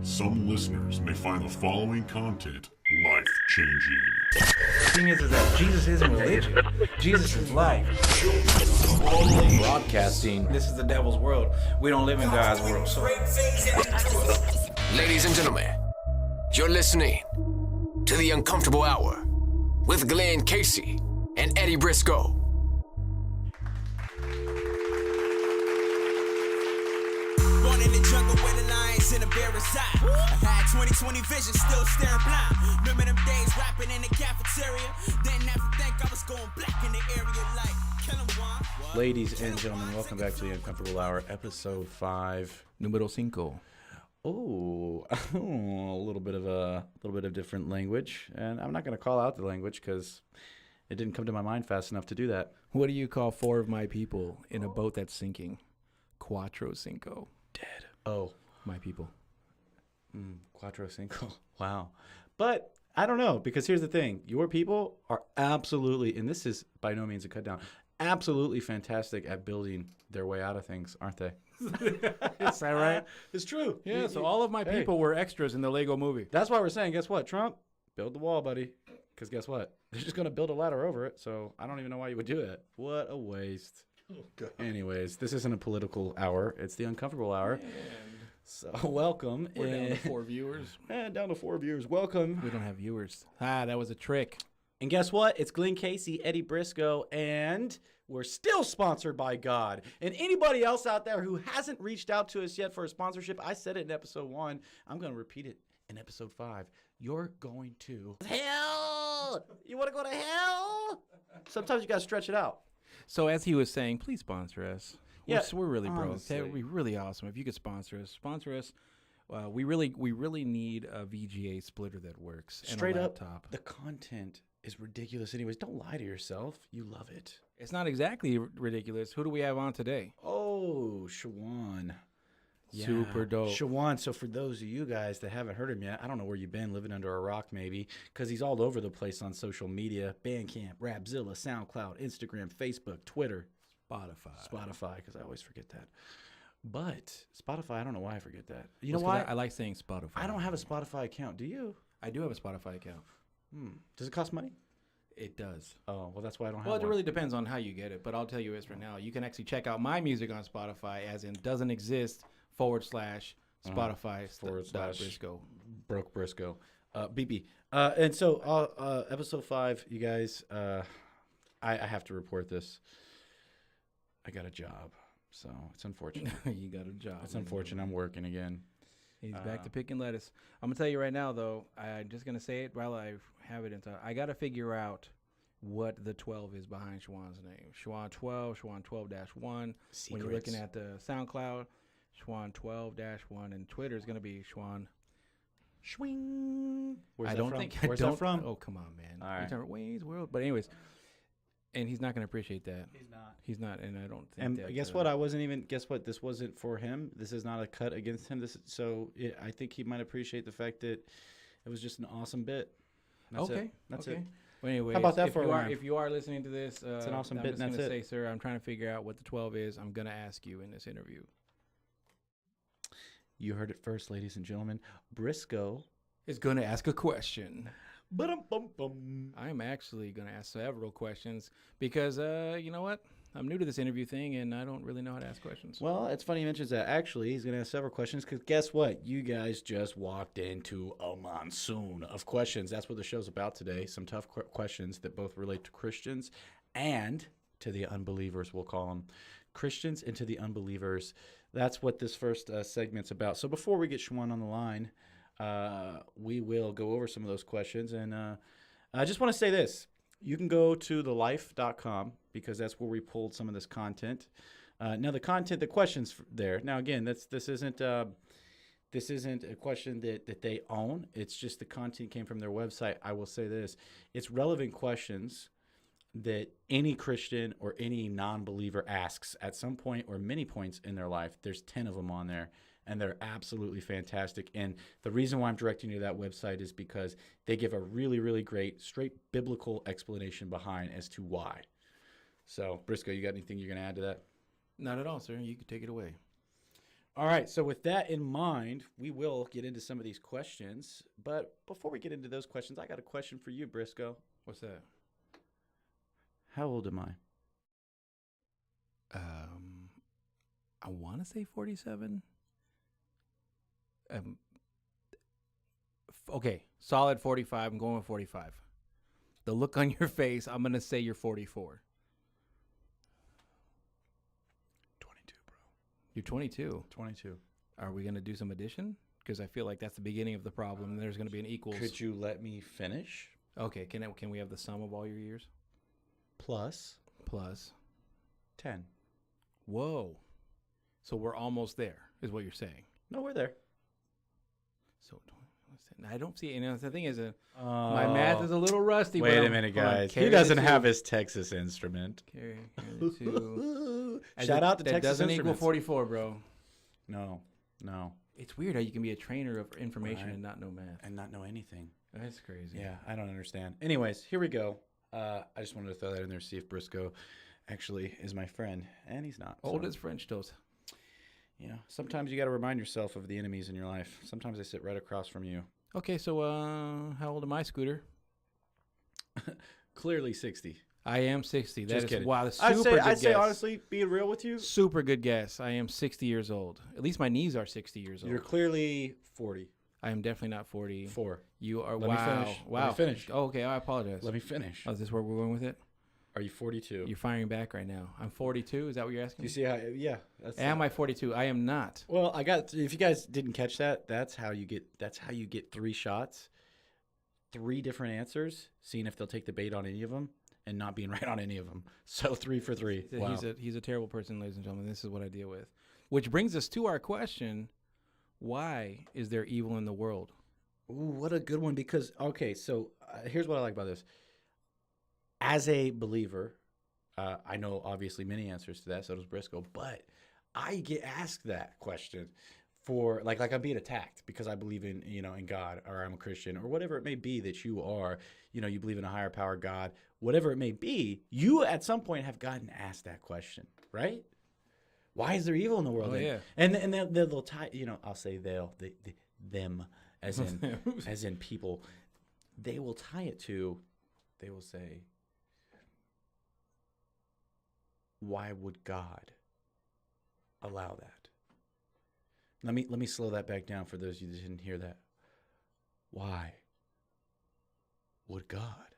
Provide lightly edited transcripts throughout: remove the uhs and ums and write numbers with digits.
Some listeners may find the following content life-changing. The thing is that Jesus isn't religion. Jesus is life. Broadcasting. This is the devil's world. We don't live in God's world. So. Ladies and gentlemen, you're listening to The Uncomfortable Hour with Glenn Casey and Eddie Briscoe. Born in the jungle where the lions and the bear reside. I had 20/20 vision, still staring blind. Remember them days rapping in the cafeteria? Didn't have to think I was going black in the area like kill 'em one. Ladies and gentlemen, welcome back to The Uncomfortable Hour, episode 5. Número 5. Oh, a little bit of different language, and I'm not going to call out the language because it didn't come to my mind fast enough to do that. What do you call 4 of my people in a boat that's sinking? Cuatro cinco. Dead. Oh, My people. Cuatro Cinco. Wow. But I don't know, because here's the thing. Your people are absolutely, and this is by no means a cut down, absolutely fantastic at building their way out of things, aren't they? Is that right? It's true. Yeah, so all of my people were extras in the Lego movie. That's why we're saying, guess what, Trump? Build the wall, buddy. Because guess what? They're just going to build a ladder over it, so I don't even know why you would do that. What a waste. Oh, God. Anyways, this isn't a political hour. It's the Uncomfortable Hour. So welcome. We're down to 4 viewers. Down to 4 viewers. Welcome. We don't have viewers. That was a trick. And guess what? It's Glenn Casey, Eddie Briscoe, and we're still sponsored by God. And anybody else out there who hasn't reached out to us yet for a sponsorship, I said it in episode 1. I'm going to repeat it in episode 5. You're going to hell. You want to go to hell? Sometimes you got to stretch it out. So as he was saying, please sponsor us. Yeah, we're really broke. honestly. That would be really awesome if you could sponsor us. Sponsor us. We really need a VGA splitter that works. Straight and a up, laptop. the content is ridiculous anyways. Don't lie to yourself. You love it. It's not exactly ridiculous. Who do we have on today? Oh, Shiwan. Super dope. Shiwan. So for those of you guys that haven't heard him yet, I don't know where you've been, living under a rock maybe, because he's all over the place on social media. Bandcamp, Rapzilla, SoundCloud, Instagram, Facebook, Twitter. Spotify, because I always forget that. But Spotify, I don't know why I forget that. You know why? I like saying Spotify. I don't have a Spotify account. Do you? I do have a Spotify account. Does it cost money? It does. Oh, well, that's why I don't have Well, it one. really depends on how you get it, but I'll tell you this right now. You can actually check out my music on Spotify, as in doesn't exist /Spotify / Briscoe. Broke Briscoe. BB. And so episode 5, you guys, I have to report this. I got a job, so it's unfortunate. You got a job. It's unfortunate. I'm working again. He's back to picking lettuce. I'm going to tell you right now, though, I'm just going to say it while I have it. I got to figure out what the 12 is behind Shiwan's name. Shiwan 12, Shiwan 12-1. When you're looking at the SoundCloud, Shiwan 12-1, and Twitter is going to be Shiwan. Swing. Where's Where's that from? Oh, come on, man. All right. You're Wayne's World. But anyways, and he's not going to appreciate that. He's not, and I don't think And that, guess what? Guess what? This wasn't for him. This is not a cut against him. I think he might appreciate the fact that it was just an awesome bit. That's okay. it. That's okay. it. Well, anyways, How about that for a rhyme? if you are listening to this, It's an awesome I'm bit, just and going that's to say, sir, I'm trying to figure out what the 12 is. I'm going to ask you in this interview. You heard it first, ladies and gentlemen. Briscoe Is going to ask a question. Ba-dum-bum-bum. I'm actually going to ask several questions because, you know what? I'm new to this interview thing, and I don't really know how to ask questions. Well, it's funny he mentions that. Actually, he's going to ask several questions because guess what? You guys just walked into a monsoon of questions. That's what the show's about today. Some tough questions that both relate to Christians and to the unbelievers, we'll call them. Christians and to the unbelievers. That's what this first segment's about. So before we get Shiwan on the line, we will go over some of those questions. And I just want to say this. You can go to thelife.com because that's where we pulled some of this content. Now, the questions there. Now, again, this isn't a question that they own. It's just the content came from their website. I will say this. It's relevant questions that any Christian or any non-believer asks at some point or many points in their life. There's 10 of them on there, and they're absolutely fantastic. And the reason why I'm directing you to that website is because they give a really, really great, straight biblical explanation behind as to why. So, Briscoe, you got anything you're going to add to that? Not at all, sir. You can take it away. All right, so with that in mind, we will get into some of these questions. But before we get into those questions, I got a question for you, Briscoe. What's that? How old am I? I want to say 47. Okay, solid 45. I'm going with 45. The look on your face, I'm going to say you're 44. 22, bro. You're 22. 22. Are we going to do some addition? Because I feel like that's the beginning of the problem. There's going to be an equals. Could you let me finish? Okay, can we have the sum of all your years? Plus 10. Whoa. So we're almost there, is what you're saying. No, we're there. So I don't see. And the thing is, my math is a little rusty. Wait but a minute, hold on, guys. He carry the doesn't two. have his Texas instrument. Carry the two. Shout out to that Texas doesn't equal Instruments. 44, bro. No. It's weird how you can be a trainer of information Right. and not know math. And not know anything. That's crazy. Yeah, I don't understand. Anyways, here we go. I just wanted to throw that in there, see if Briscoe actually is my friend. And he's not. Old so, as French toast. Yeah, sometimes you got to remind yourself of the enemies in your life. Sometimes they sit right across from you. Okay, so how old am I, Scooter? Clearly 60. I am 60. That Just is kidding. wow. Super good I'd say guess. honestly, being real with you, Super good guess. I am 60 years old. At least my knees are 60 years old. you're clearly 40. I am definitely not 40. 4. You are. Let me wow. finish. Wow. Let me finish. Oh, okay, I apologize. Let me finish. Oh, is this where we're going with it? Are you 42? You're firing back right now. I'm 42. Is that what you're asking? Do you see how? Yeah. That's Am I 42? I am not. Well, I got. If you guys didn't catch that, that's how you get. That's how you get 3 shots, 3 different answers. Seeing if they'll take the bait on any of them, and not being right on any of them. So 3 for 3. Wow. He's a terrible person, ladies and gentlemen. This is what I deal with. Which brings us to our question: why is there evil in the world? Ooh, what a good one. Because okay, so here's what I like about this. As a believer, I know obviously many answers to that. So does Briscoe, but I get asked that question for like I'm being attacked because I believe in in God, or I'm a Christian, or whatever it may be that you are. You believe in a higher power, God, whatever it may be. You at some point have gotten asked that question, right? Why is there evil in the world? Oh, yeah. And they'll tie. I'll say them as in as in people. They will tie it to. They will say, why would God allow that? Let me slow that back down for those of you that didn't hear that. Why would God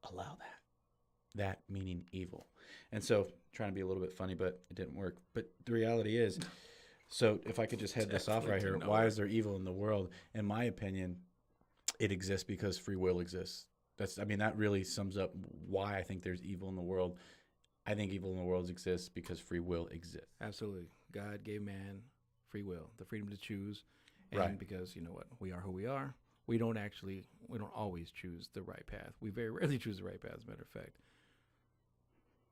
allow that? That meaning evil. And so, trying to be a little bit funny, but it didn't work. But the reality is, so if I could just head this off right here, why is there evil in the world? In my opinion, it exists because free will exists. That really sums up why I think there's evil in the world. I think evil in the world exists because free will exists. Absolutely. God gave man free will, the freedom to choose. And Right. because, you know what, we are who we are, we don't always choose the right path. We very rarely choose the right path, as a matter of fact.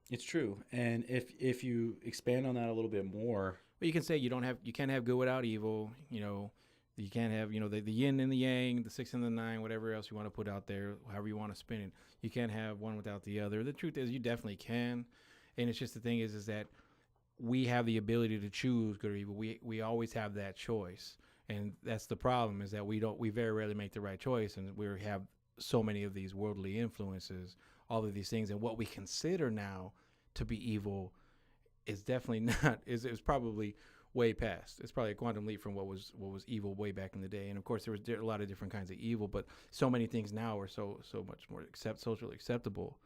It's true. And if you expand on that a little bit more. But you can say you can't have good without evil. You can't have, the yin and the yang, the 6 and the 9, whatever else you want to put out there, however you want to spin it. You can't have one without the other. The truth is you definitely can. And it's just the thing is that we have the ability to choose good or evil. We always have that choice. And that's the problem, is that we very rarely make the right choice. And we have so many of these worldly influences, all of these things. And what we consider now to be evil is definitely not, is probably way past. It's probably a quantum leap from what was evil way back in the day. And of course, there was a lot of different kinds of evil, but so many things now are so much more socially acceptable.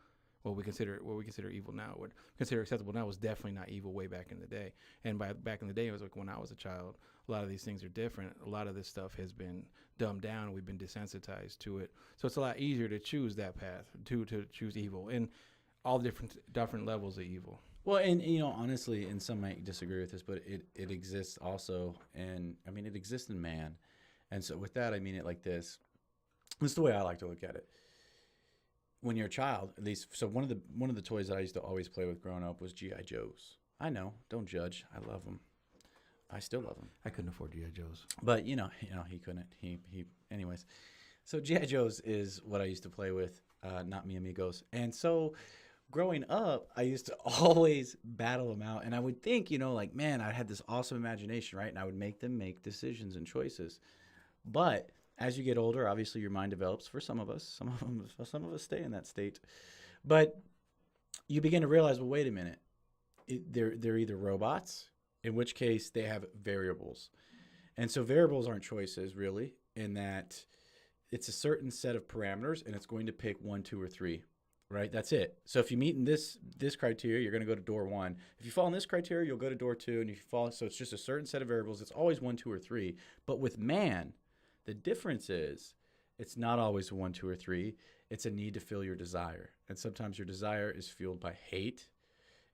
What we consider evil now, what we consider acceptable now, was definitely not evil way back in the day. And back in the day, it was like when I was a child. A lot of these things are different. A lot of this stuff has been dumbed down. We've been desensitized to it, so it's a lot easier to choose that path, to choose evil, and all different levels of evil. Well, and honestly, and some might disagree with this, but it exists also, and it exists in man. And so with that, I mean it like this. This is the way I like to look at it. When you're a child, at least, so one of the toys that I used to always play with growing up was G.I. Joes. I know, don't judge. I love them. I still love them. I couldn't afford G.I. Joes. But he couldn't. He anyways. So G.I. Joes is what I used to play with, not mi amigos. And so growing up, I used to always battle them out. And I would think, like, man, I had this awesome imagination, right? And I would make them make decisions and choices. But as you get older, obviously your mind develops for some of us. Some of us stay in that state. But you begin to realize, well, wait a minute. They're either robots, in which case they have variables. And so variables aren't choices, really, in that it's a certain set of parameters, and it's going to pick 1, 2, or 3, right? That's it. So if you meet in this criteria, you're going to go to door 1. If you fall in this criteria, you'll go to door 2. And if you fall, so it's just a certain set of variables. It's always 1, 2, or 3. But with man, the difference is it's not always a 1, 2, or 3. It's a need to fill your desire. And sometimes your desire is fueled by hate.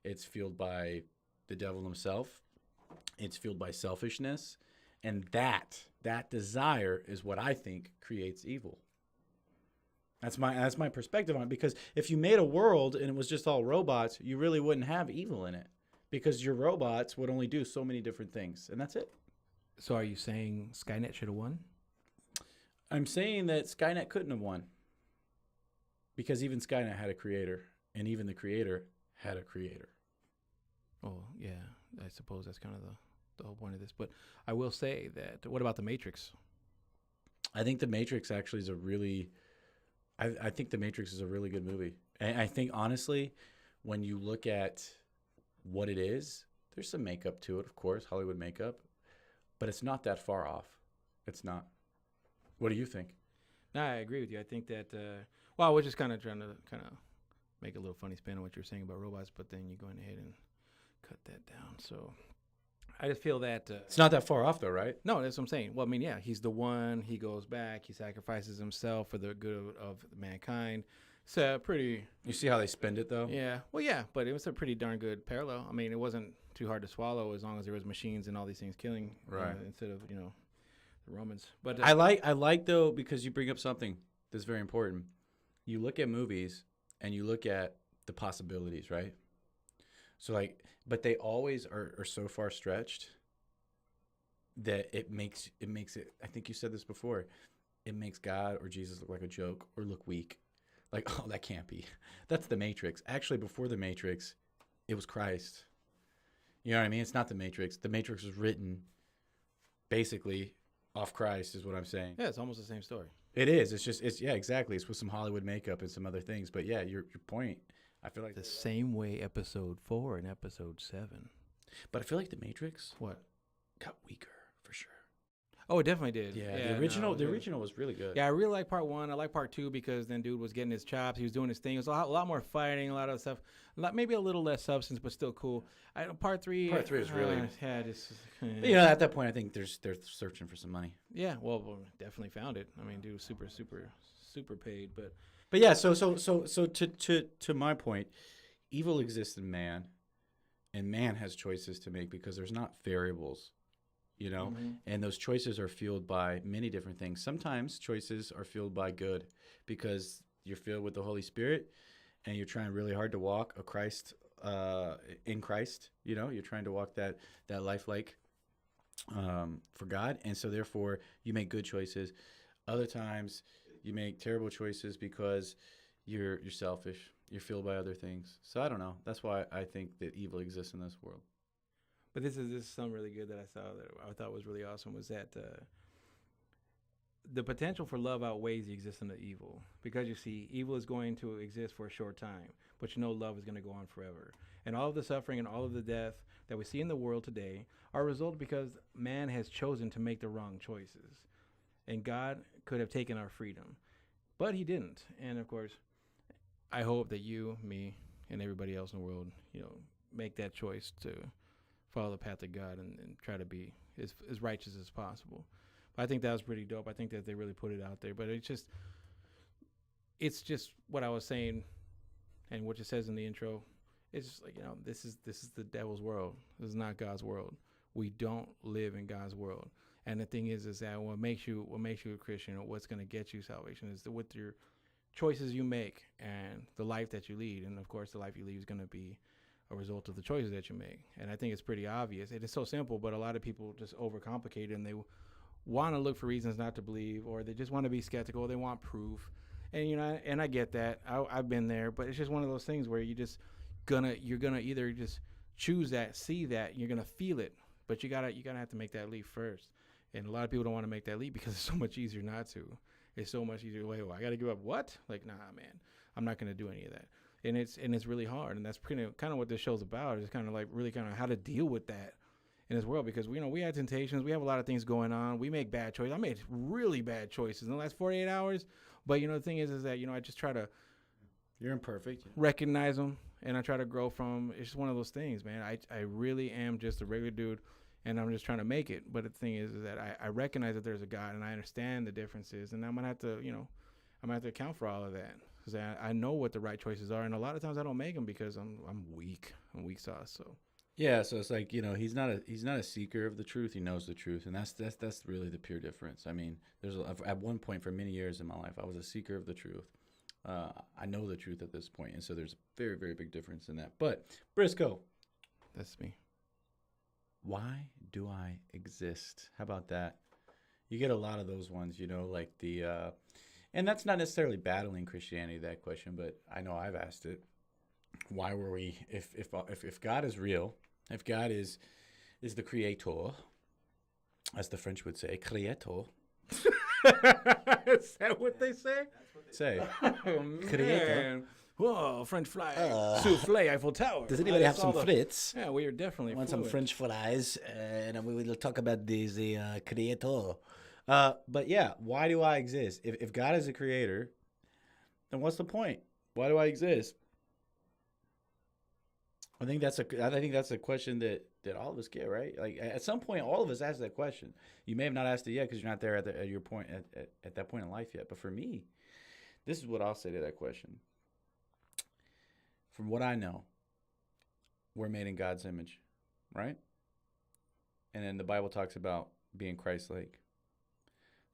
It's fueled by the devil himself. It's fueled by selfishness. And that desire is what I think creates evil. That's my perspective on it. Because if you made a world and it was just all robots, you really wouldn't have evil in it. Because your robots would only do so many different things. And that's it. So are you saying Skynet should have won? I'm saying that Skynet couldn't have won. Because even Skynet had a creator. And even the creator had a creator. Oh, yeah. I suppose that's kind of the whole point of this. But I will say that, what about The Matrix? I think The Matrix actually is a really... I think The Matrix is a really good movie. And I think, honestly, when you look at what it is, there's some makeup to it, of course, Hollywood makeup. But it's not that far off. It's not. What do you think? No, I agree with you. I think that, well, I was just kind of trying to make a little funny spin on what you're saying about robots, but then you're going ahead and cut that down. So I just feel that... it's not that far off, though, right? No, that's what I'm saying. Well, I mean, yeah, he's the one. He goes back. He sacrifices himself for the good of mankind. It's pretty... You see how they spend it, though? Yeah. Well, yeah, but it was a pretty darn good parallel. I mean, it wasn't too hard to swallow as long as there was machines and all these things killing, right? Instead of, the Romans. But I like though, because you bring up something that's very important. You look at movies and you look at the possibilities, right? So but they always are so far stretched that it makes it, I think you said this before, it makes God or Jesus look like a joke or look weak. Like, oh, that can't be. That's the Matrix. Actually, before the Matrix, it was Christ. You know what I mean? It's not the Matrix. The Matrix was written basically off Christ, is what I'm saying. yeah, it's almost the same story. It is. Yeah, exactly. It's with some Hollywood makeup and some other things. But yeah, your point. I feel like The same way Episode 4 and Episode 7. But I feel like the Matrix What? got weaker for sure. Oh, it definitely did. Yeah, the original was really good. Yeah, I really like part 1. I like part 2 because then dude was getting his chops. He was doing his thing. It was a lot more fighting, a lot of stuff. Maybe a little less substance, but still cool. Part 3. Part 3 is really. Yeah, just. But, at that point, I think they're searching for some money. Yeah, well, definitely found it. I mean, dude was super paid, but. But yeah, so to my point, evil exists in man, and man has choices to make because there's not variables, and those choices are fueled by many different things. Sometimes choices are fueled by good because you're filled with the Holy Spirit, and you're trying really hard to walk a Christ in Christ. You're trying to walk that life for God, and so therefore you make good choices. Other times you make terrible choices because you're selfish. You're fueled by other things. So I don't know. That's why I think that evil exists in this world. But this is something really good that I saw that I thought was really awesome was that the potential for love outweighs the existence of evil. Because you see, evil is going to exist for a short time, but love is going to go on forever. And all of the suffering and all of the death that we see in the world today are a result because man has chosen to make the wrong choices. And God could have taken our freedom, but he didn't. And of course, I hope that you, me, and everybody else in the world, make that choice to follow the path of God and try to be as righteous as possible. But I think that was pretty dope. I think that they really put it out there. But it's just what I was saying, and what it says in the intro. It's just like, this is the devil's world. This is not God's world. We don't live in God's world. And the thing is that what makes you a Christian, or what's going to get you salvation, is with your choices you make and the life that you lead. And of course, the life you lead is going to be a result of the choices that you make. And I think it's pretty obvious. It is so simple, but a lot of people just overcomplicate it, and they want to look for reasons not to believe, or they just want to be skeptical. They want proof. And and I get that. I've been there, but it's just one of those things where you're gonna either just choose that, see that, you're gonna feel it, but you gotta have to make that leap first. And a lot of people don't want to make that leap because it's so much easier not to. It's so much easier. Wait, I gotta give up what? Like, nah, man, I'm not gonna do any of that. And it's really hard. And that's kind of what this show's about. Is kind of like really kind of how to deal with that in this world, because we have temptations, we have a lot of things going on, we make bad choices. I made really bad choices in the last 48 hours, but the thing is that I just try to, you're imperfect, recognize them, and I try to grow from. It's just one of those things, man. I really am just a regular dude, and I'm just trying to make it. But the thing is that I recognize that there's a God, and I understand the differences, and I'm gonna have to I'm gonna have to account for all of that, because I know what the right choices are, and a lot of times I don't make them because I'm weak sauce. So yeah, so it's like, he's not a seeker of the truth. He knows the truth, and that's really the pure difference. I mean, at one point for many years in my life, I was a seeker of the truth. I know the truth at this point, and so there's a very, very big difference in that. But Briscoe, that's me. Why do I exist? How about that? You get a lot of those ones, like and that's not necessarily battling Christianity, that question, but I know I've asked it. Why were we, if God is real, if God is the creator, as the French would say, créateur. Is that what they say? Say. Oh, Creator. Whoa, French fry. Souffle, Eiffel Tower. Does anybody have some frites? Yeah, we are definitely Want some fluent. French fries, and we will talk about the creator. But yeah, why do I exist? If God is a creator, then what's the point? Why do I exist? I think that's a question that all of us get, right? Like at some point, all of us ask that question. You may have not asked it yet because you're not there at your point at that point in life yet. But for me, this is what I'll say to that question. From what I know, we're made in God's image, right? And then the Bible talks about being Christ-like.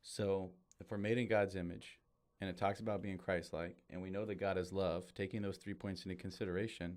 So if we're made in God's image, and it talks about being Christ-like, and we know that God is love, taking those 3 points into consideration,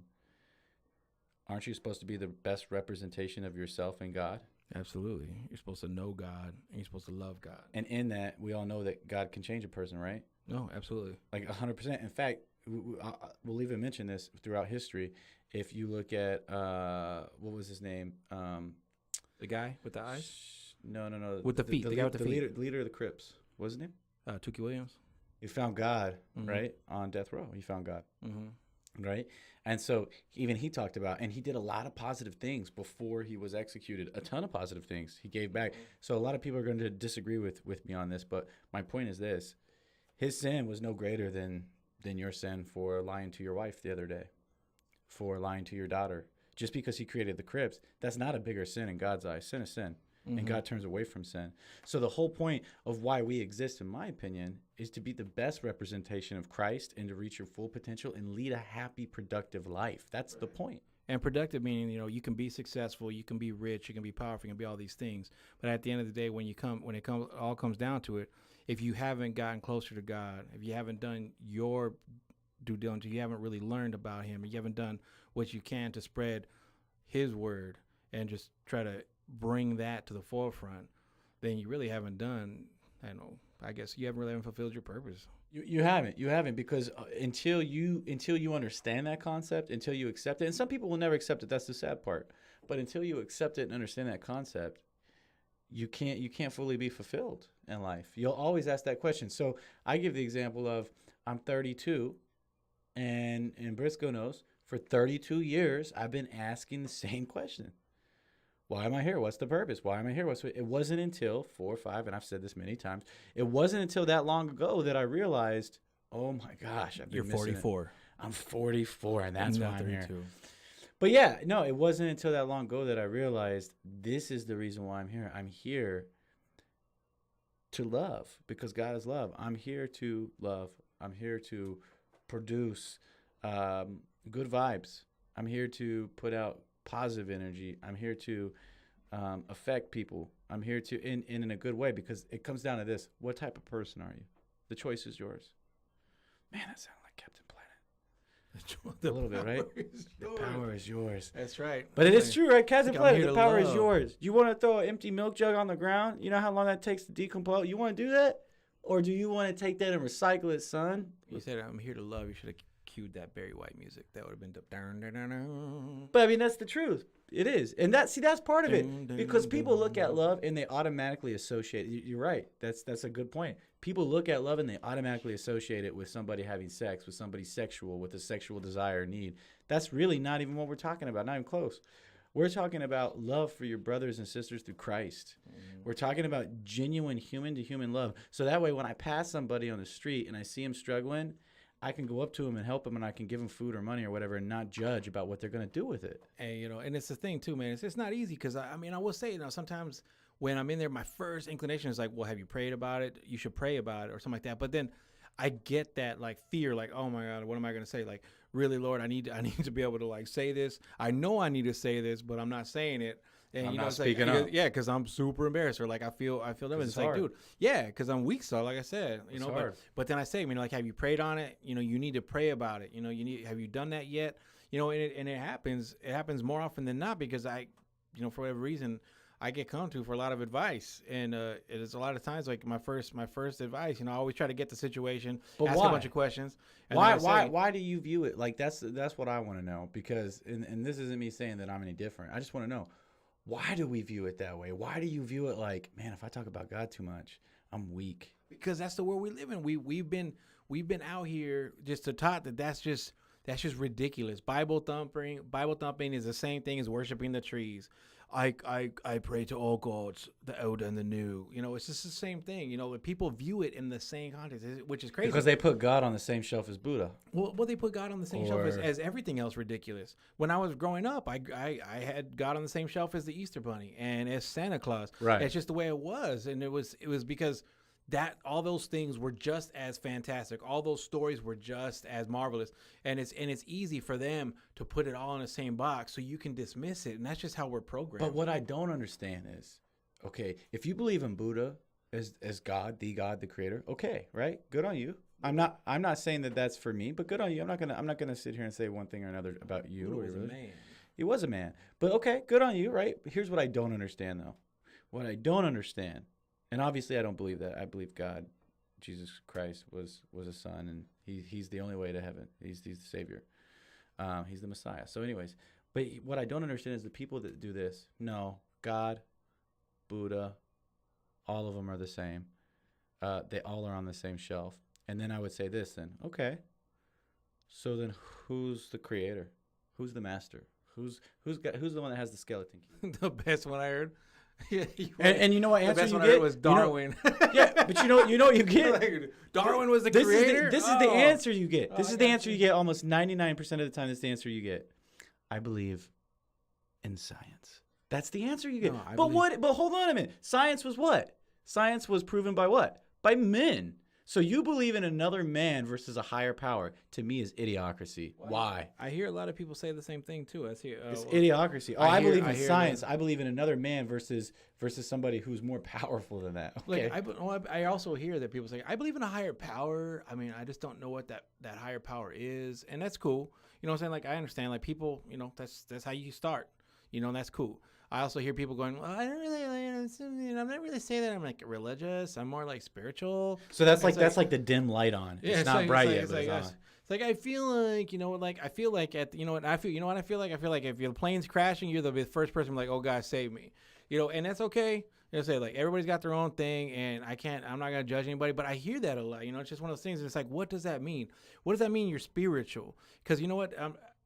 aren't you supposed to be the best representation of yourself and God? Absolutely. You're supposed to know God, and you're supposed to love God. And in that, we all know that God can change a person, right? No, absolutely. Like 100%. In fact, we'll even mention this throughout history. If you look at, what was his name? The guy with the eyes? No. With the feet. The guy with the feet. The leader of the Crips. What was his name? Tookie Williams. He found God, right? On death row. He found God. Mm-hmm. Right? And so even he talked about, and he did a lot of positive things before he was executed, a ton of positive things he gave back. So a lot of people are going to disagree with me on this, but my point is this. His sin was no greater than your sin for lying to your wife the other day, for lying to your daughter. Just because he created the Crips, that's not a bigger sin in God's eyes. Sin is sin. And God turns away from sin. So the whole point of why we exist, in my opinion, is to be the best representation of Christ and to reach your full potential and lead a happy, productive life. That's the point. And productive meaning, you can be successful, you can be rich, you can be powerful, you can be all these things. But at the end of the day, when it all comes down to it, if you haven't gotten closer to God, if you haven't done your due diligence, you haven't really learned about Him, you haven't done what you can to spread His word and just try to bring that to the forefront, then you really haven't done, I guess you haven't really fulfilled your purpose. You haven't because until you understand that concept, until you accept it, and some people will never accept it, that's the sad part, but until you accept it and understand that concept, you can't fully be fulfilled in life. You'll always ask that question. So I give the example of I'm 32, and Briscoe knows for 32 years I've been asking the same question. Why am I here? What's the purpose? Why am I here? It wasn't until 4 or 5, and I've said this many times, it wasn't until that long ago that I realized, oh my gosh, I've been You're 44. I'm 44, and that's why I'm 32. here. But yeah, no, it wasn't until that long ago that I realized this is the reason why I'm here. I'm here to love because God is love. I'm here to love. I'm here to produce good vibes. I'm here to put out positive energy. I'm here to affect people. I'm here to in a good way because it comes down to this. What type of person are you? The choice is yours. Man, that sounded like Captain Planet. A little bit, right? The power is yours. That's right. But it is true, right? Captain Planet, here the to power is love. yours. You want to throw an empty milk jug on the ground? You know how long that takes to decompose? You want to do that? or do you want to take that and recycle it, son? You said I'm here to love. You should have cued that Barry White music. That would have been the. But I mean, that's the truth. It is, and that's part of it, because people look at love and they automatically associate. You're right. That's a good point. People look at love and they automatically associate it with somebody having sex, with somebody sexual, with a sexual desire or need. That's really not even what we're talking about. Not even close. We're talking about love for your brothers and sisters through Christ. We're talking about genuine human-to-human love. So that way, when I pass somebody on the street and I see him struggling, I can go up to him and help him, and I can give him food or money or whatever, and not judge about what they're going to do with it. And and it's the thing too, man. It's not easy because I will say, sometimes when I'm in there, my first inclination is like, well, have you prayed about it? You should pray about it or something like that. But then I get that like fear, like, oh my God, what am I going to say? Like, really, Lord, I need to be able to like say this. I know I need to say this, but I'm not saying it. And I'm you know, not it's speaking like, up. yeah, because I'm super embarrassed, or like I feel nervous. It's like, hard. dude, yeah, because I'm weak. So like I said, It's hard. but then I say, like, have you prayed on it? You need to pray about it. Have you done that yet? And it happens. It happens more often than not because I, for whatever reason, I get come to for a lot of advice, and it is a lot of times like my first advice. I always try to get the situation, But ask why? a bunch of questions. And Why do you view it like that's what I want to know, because and this isn't me saying that I'm any different. I just want to know, why do we view it that way? Why do you view it like, man, if I talk about God too much, I'm weak? Because that's the world we live in. We've been out here just taught that that's just ridiculous. Bible thumping is the same thing as worshiping the trees. I pray to all gods, the old and the new. It's just the same thing. People view it in the same context, which is crazy. Because they put God on the same shelf as Buddha. Well, they put God on the same shelf as everything else ridiculous. When I was growing up, I had God on the same shelf as the Easter Bunny and as Santa Claus. Right. It's just the way it was, and it was because that all those things were just as fantastic. All those stories were just as marvelous, and it's easy for them to put it all in the same box so you can dismiss it, and that's just how we're programmed. But what I don't understand is, okay, if you believe in Buddha as God, the creator, okay, right? Good on you. I'm not saying that that's for me, but good on you. I'm not gonna sit here and say one thing or another about you. Buddha or was a really. man. He was a man, but okay, good on you, right? Here's what I don't understand though. What I don't understand. And obviously, I don't believe that. I believe God, Jesus Christ, was a son, and he's the only way to heaven. He's the Savior. He's the Messiah. So anyways, but what I don't understand is the people that do this. No, God, Buddha, all of them are the same. They all are on the same shelf. And then I would say this then, okay, so then who's the creator? Who's the master? Who's the one that has the skeleton key? The best one I heard. Yeah, and you know what answer the best you one get? I heard was Darwin. Yeah, but you know what you get? Like, Darwin was the This creator. is the answer you get. This I is the got answer you get almost 99% of the time. This is the answer you get. I believe in science. That's the answer you get. No, But hold on a minute. Science was what? Science was proven by what? By men. So you believe in another man versus a higher power, to me, is idiocracy. Why? I hear a lot of people say the same thing too. It's Idiocracy. Oh, I believe in science. I believe in another man versus somebody who's more powerful than that. Okay. Like I also hear that people say, I believe in a higher power. I mean, I just don't know what that higher power is, and that's cool. You know what I'm saying? Like, I understand. Like, people, that's how you start. And that's cool. I also hear people going, well, I don't really, I'm not really saying that I'm like religious. I'm more like spiritual. So that's like the dim light on. Yeah, it's not bright yet, but it's on. It's like I feel like I feel like I feel like if your plane's crashing, you're the first person like, oh God, save me. And that's okay. Say like everybody's got their own thing, and I'm not gonna judge anybody, but I hear that a lot. It's just one of those things. And it's like, what does that mean? What does that mean? You're spiritual? Because you know what?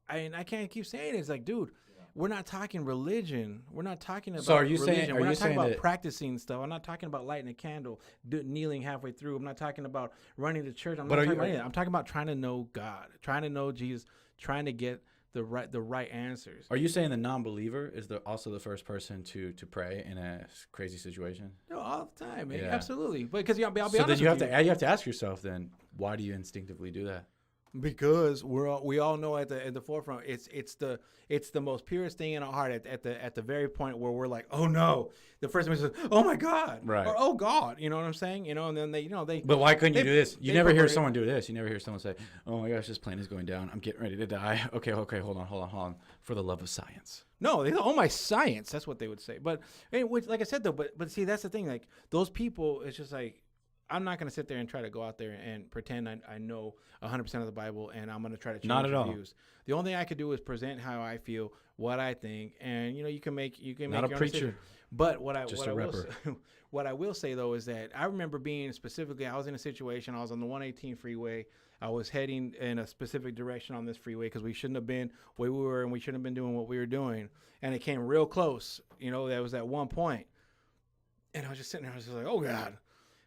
I can't keep saying it. It's like, dude. We're not talking religion. We're not talking about religion. We're not talking about practicing stuff. I'm not talking about lighting a candle, kneeling halfway through. I'm not talking about running to church. I'm talking about trying to know God, trying to know Jesus, trying to get the right answers. Are you saying the non-believer is also the first person to pray in a crazy situation? No, all the time, man. Yeah. Absolutely. But because I'll be honest then you with have to ask yourself then, why do you instinctively do that? Because we all know at the forefront it's the most purest thing in our heart at the very point where we're like, oh no, the first one says, oh my God, right, or oh God, you know what I'm saying, and then they But why couldn't you do this? You never hear someone do this. You never hear someone say, oh my gosh, this plane is going down. I'm getting ready to die. Okay, hold on. For the love of science. No, they go, oh my science. That's what they would say. But anyway, like I said though, but see, that's the thing. Like those people, it's just like, I'm not going to sit there and try to go out there and pretend I know 100% of the Bible and I'm going to try to change Not at your all. views. The only thing I could do is present how I feel, what I think, and you can make Not your a own decision. preacher. But what I Just a will rapper. say, what I will say though is that I remember being specifically, I was in a situation, I was on the 118 freeway. I was heading in a specific direction on this freeway because we shouldn't have been where we were and we shouldn't have been doing what we were doing. And it came real close. That was at one point. And I was just sitting there, I was just like, oh God.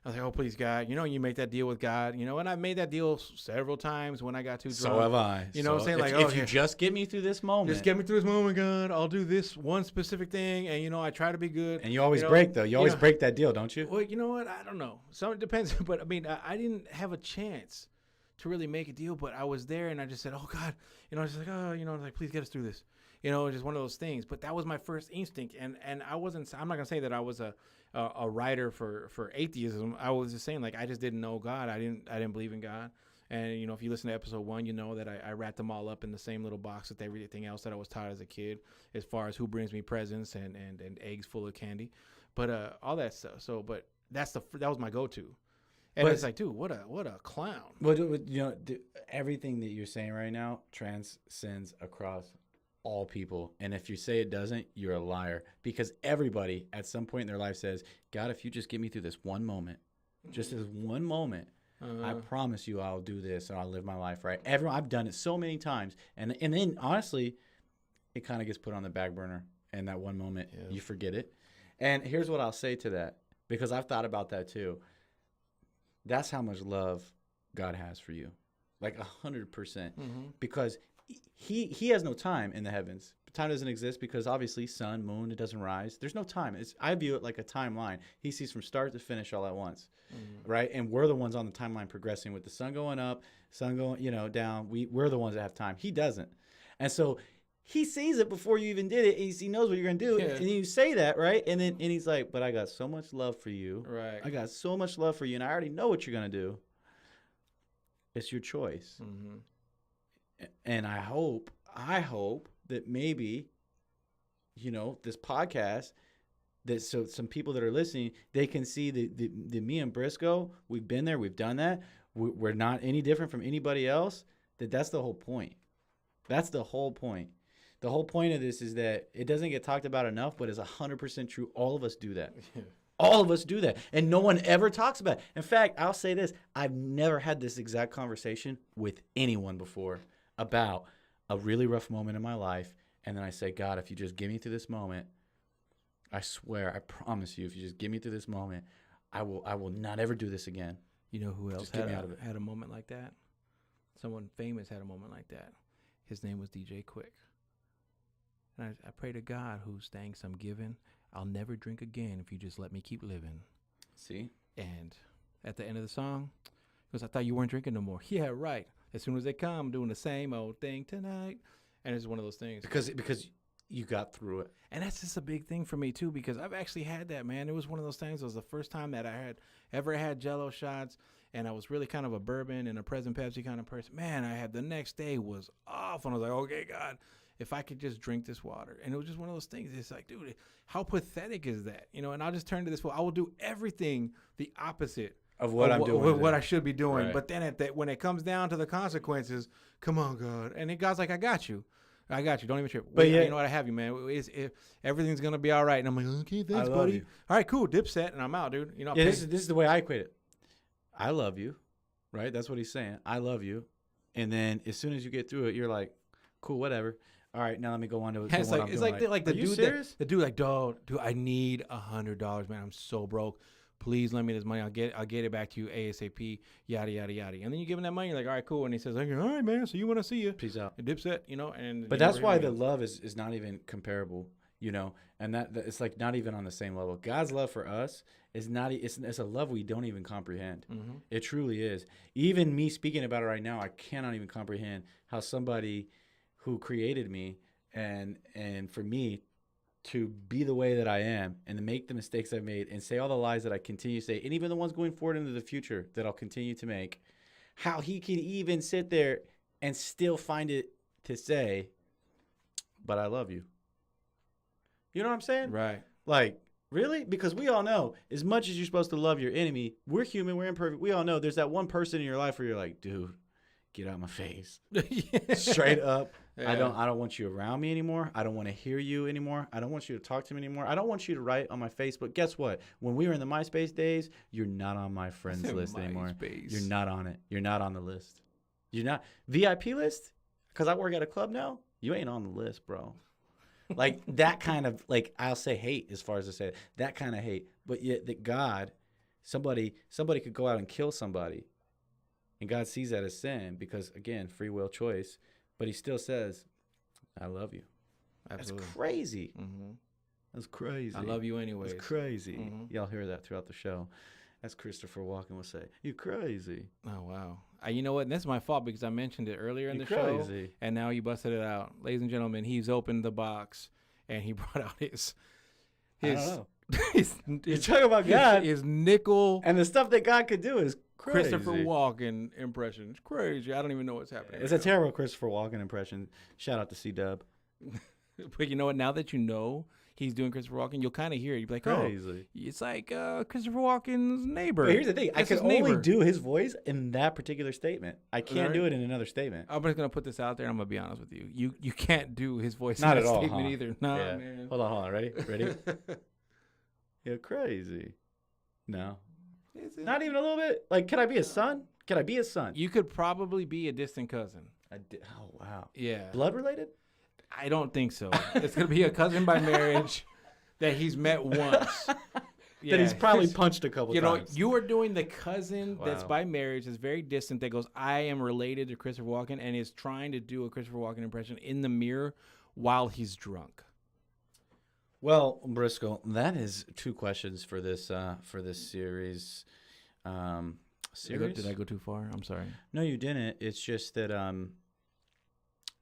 I was like, oh, please, God. You make that deal with God. And I've made that deal several times when I got too drunk. So have I. You know what I'm saying? If, Like, if you just get me through this moment. just get me through this moment, God. I'll do this one specific thing. And, I try to be good. And you always break, though. You always break that deal, don't you? Well, you know what? I don't know. So it depends. But, I mean, I didn't have a chance to really make a deal. But I was there, and I just said, oh, God. I was just like, oh, like, please get us through this. Just one of those things. But that was my first instinct. And I'm not going to say that I was a writer for atheism. I was just saying, like, I just didn't know God. I didn't believe in God. And, if you listen to episode 1, you know that I wrapped them all up in the same little box with everything else that I was taught as a kid, as far as who brings me presents and eggs full of candy. But all that stuff. So, but that was my go-to. And it's like, dude, what a clown. Well, everything that you're saying right now transcends across all people. And if you say it doesn't, you're a liar. Because everybody at some point in their life says, God, if you just get me through this one moment, just this one moment, I promise you I'll do this and I'll live my life right. I've done it so many times. And then, honestly, it kind of gets put on the back burner. And that one moment, you forget it. And here's what I'll say to that, because I've thought about that too. That's how much love God has for you. Like 100%. Because he has no time in the heavens. Time doesn't exist because obviously sun, moon, it doesn't rise. There's no time. I view it like a timeline. He sees from start to finish all at once, right? And we're the ones on the timeline progressing with the sun going up, sun going down. We're the ones that have time. He doesn't. And so he sees it before you even did it. He knows what you're going to do. Yeah. And you say that, right? And he's like, but I got so much love for you. Right. I got so much love for you, and I already know what you're going to do. It's your choice. And I hope that maybe, this podcast, that so some people that are listening, they can see the me and Briscoe, we've been there, we've done that. We're not any different from anybody else. That's the whole point. That's the whole point. The whole point of this is that it doesn't get talked about enough, but it's 100% true. All of us do that. All of us do that. And no one ever talks about it. In fact, I'll say this. I've never had this exact conversation with anyone before about a really rough moment in my life. And then I say, God, if you just get me through this moment, I swear, I promise you, if you just get me through this moment, I will not ever do this again. You know who else Just get me out of it. had a moment like that? Someone famous had a moment like that. His name was DJ Quick. And I pray to God, whose thanks I'm giving, I'll never drink again if you just let me keep living. See? And at the end of the song, he goes, I thought you weren't drinking no more. Yeah, right. As soon as they come, I'm doing the same old thing tonight. And it's one of those things. Because you got through it. And that's just a big thing for me, too, because I've actually had that, man. It was one of those things. It was the first time that I had ever had Jell-O shots, and I was really kind of a bourbon and a Present Pepsi kind of person. Man, the next day was off, and I was like, okay, God, if I could just drink this water. And it was just one of those things. It's like, dude, how pathetic is that? And I'll just turn to this. I will do everything the opposite of what I'm doing. What I should be doing. Right. But then when it comes down to the consequences, come on, God. And then God's like, I got you. Don't even trip. But yeah, you know what? I have you, man. Everything's going to be all right. And I'm like, okay, thanks, buddy. You. All right, cool. Dipset. And I'm out, dude. This is the way I equate it. I love you, right? That's what he's saying. I love you. And then as soon as you get through it, you're like, cool, whatever. All right, now let me go on to what I'm doing. It's like the dude serious? The dude like, dude, I need $100, man. I'm so broke. Please lend me this money. I'll get it back to you ASAP. Yada yada yada. And then you give him that money. You're like, all right, cool. And he says, like, all right, man. So you want to see you? Peace out. Dipset, And but that's why the love is not even comparable, and that it's like not even on the same level. God's love for us is not. It's a love we don't even comprehend. Mm-hmm. It truly is. Even me speaking about it right now, I cannot even comprehend how somebody who created me and for me to be the way that I am and to make the mistakes I've made and say all the lies that I continue to say, and even the ones going forward into the future that I'll continue to make, how he can even sit there and still find it to say, but I love you. You know what I'm saying? Right. Like, Really? Because we all know, as much as you're supposed to love your enemy, we're human, we're imperfect. We all know there's that one person in your life where you're like, dude, get out of my face. Straight up. Yeah. I don't want you around me anymore. I don't want to hear you anymore. I don't want you to talk to me anymore. I don't want you to write on my Facebook. Guess what? When we were in the MySpace days, you're not on my friends list anymore. You're not on it. You're not on the list. You're not VIP list? Because I work at a club now. You ain't on the list, bro. Like that kind of, like, I'll say hate as far as I say it, that kind of hate. But yet that God, somebody could go out and kill somebody. And God sees that as sin because, again, free will choice. But he still says, I love you. Absolutely. That's crazy. Mm-hmm. That's crazy. I love you anyways. It's crazy. Mm-hmm. Y'all hear that throughout the show. As Christopher Walken would say, you crazy. Oh, wow. You know what? And this is my fault because I mentioned it earlier in You the show. crazy. And now you busted it out. Ladies and gentlemen, he's opened the box and he brought out his I don't know. his You're talking about God. his nickel And the stuff that God could do is crazy. Christopher Walken impression. It's crazy. I don't even know what's happening. It's a terrible Christopher Walken impression. Shout out to C-Dub. But you know what? Now that you know he's doing Christopher Walken, you'll kind of hear it. You'll be like, Crazy. oh, it's like Christopher Walken's neighbor. But here's the thing. I That's can his only neighbor. do his voice in that particular statement. I can't do it in another statement. I'm just going to put this out there, and I'm going to be honest with you. You can't do his voice Not in at that all, statement huh? either. Nah, Yeah. man. Hold on. Ready? You're crazy. No. Not even a little bit? Like, can I be a son? Can I be a son? You could probably be a distant cousin. Oh, wow. Yeah. Blood related? I don't think so. It's going to be a cousin by marriage that he's met once. Yeah. That he's probably punched a couple You know, times. you are doing the cousin that's Wow. by marriage, that's very distant, that goes, I am related to Christopher Walken, and is trying to do a Christopher Walken impression in the mirror while he's drunk. Well, Briscoe, that is 2 questions for this series. Did I go too far? I'm sorry. No, you didn't. It's just that,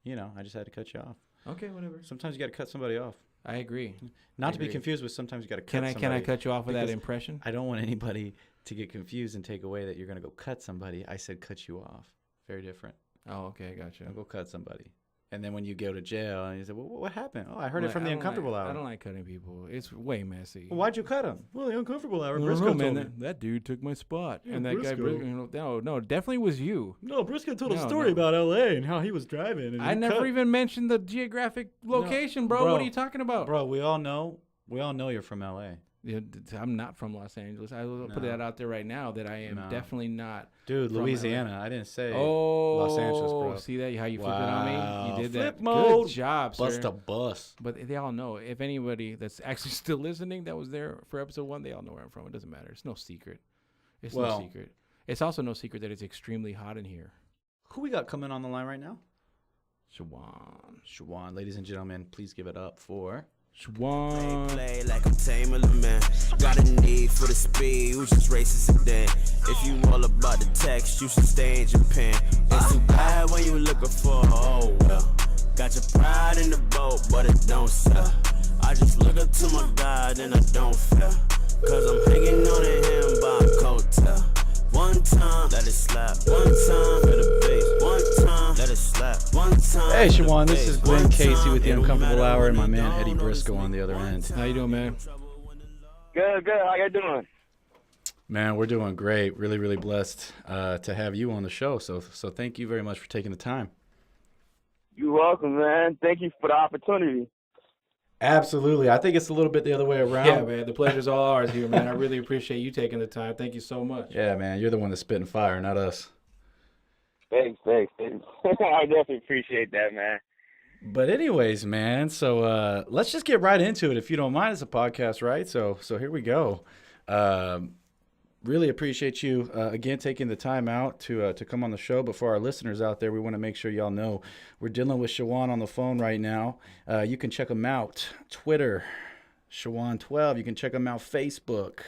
you know, I just had to cut you off. Okay, whatever. Sometimes you got to cut somebody off. I agree. Not to be agree. confused with sometimes you got to cut Can I somebody. cut you off with that Because impression? I don't want anybody to get confused and take away that you're going to go cut somebody. I said cut you off. Very different. Oh, okay, gotcha. I'll go cut somebody. And then when you go to jail, and you say, well, what happened? Oh, I heard it from the Uncomfortable Hour. I don't like cutting people. It's way messy. Well, why'd you cut him? Well, the Uncomfortable Hour. I don't Briscoe know, man. told me. That dude took my spot. Yeah, and that guy, Briscoe. no, definitely was you. No, Briscoe told No, a story no. about L.A. and how he was driving. And I he never cut. even mentioned the geographic location, bro. bro. What are you talking about? Bro, we all know you're from L.A. Yeah, I'm not from Los Angeles. I will put No. that out there right now that I am No. definitely not. Dude, from Louisiana. I didn't say Oh, Los Angeles, bro. See that? How you flipped it on me? You did Flip that. mode. Good job, sir. Bust a bus. But they all know. If anybody that's actually still listening that was there for episode 1, they all know where I'm from. It doesn't matter. It's no secret. It's Well- no secret. It's also no secret that it's extremely hot in here. Who we got coming on the line right now? Shiwan. Ladies and gentlemen, please give it up for... Shiwan. Play like I'm taming the man. Got a need for the speed, who's just racing sedan. If you all about the text, you should stay in Japan. It's too bad when you looking for a oh well. Got your pride in the boat, but it don't sell. I just look up to my God and I don't fail. Cause I'm hanging on to him by a coattail. One time, let it slap. One time, for the bass. One time, let it slap. One time. Hey, for the Shiwan, this bass. is Glenn One Casey time, with The it don't Uncomfortable matter Hour and my when man it Eddie don't Briscoe notice on me. the other end. How you doing, man? Good. How you doing? Man, we're doing great. Really, really blessed to have you on the show. So thank you very much for taking the time. You're welcome, man. Thank you for the opportunity. Absolutely. I think it's a little bit the other way around. Yeah, man. The pleasure's all ours here, man. I really appreciate you taking the time. Thank you so much. Yeah, man. You're the one that's spitting fire, not us. Thanks. I definitely appreciate that, man. But anyways, man, so let's just get right into it if you don't mind. It's a podcast, right? So here we go. Really appreciate you again taking the time out to come on the show. But for our listeners out there, we want to make sure y'all know we're dealing with Shiwan on the phone right now. You can check him out Twitter, Shiwan12. You can check him out Facebook,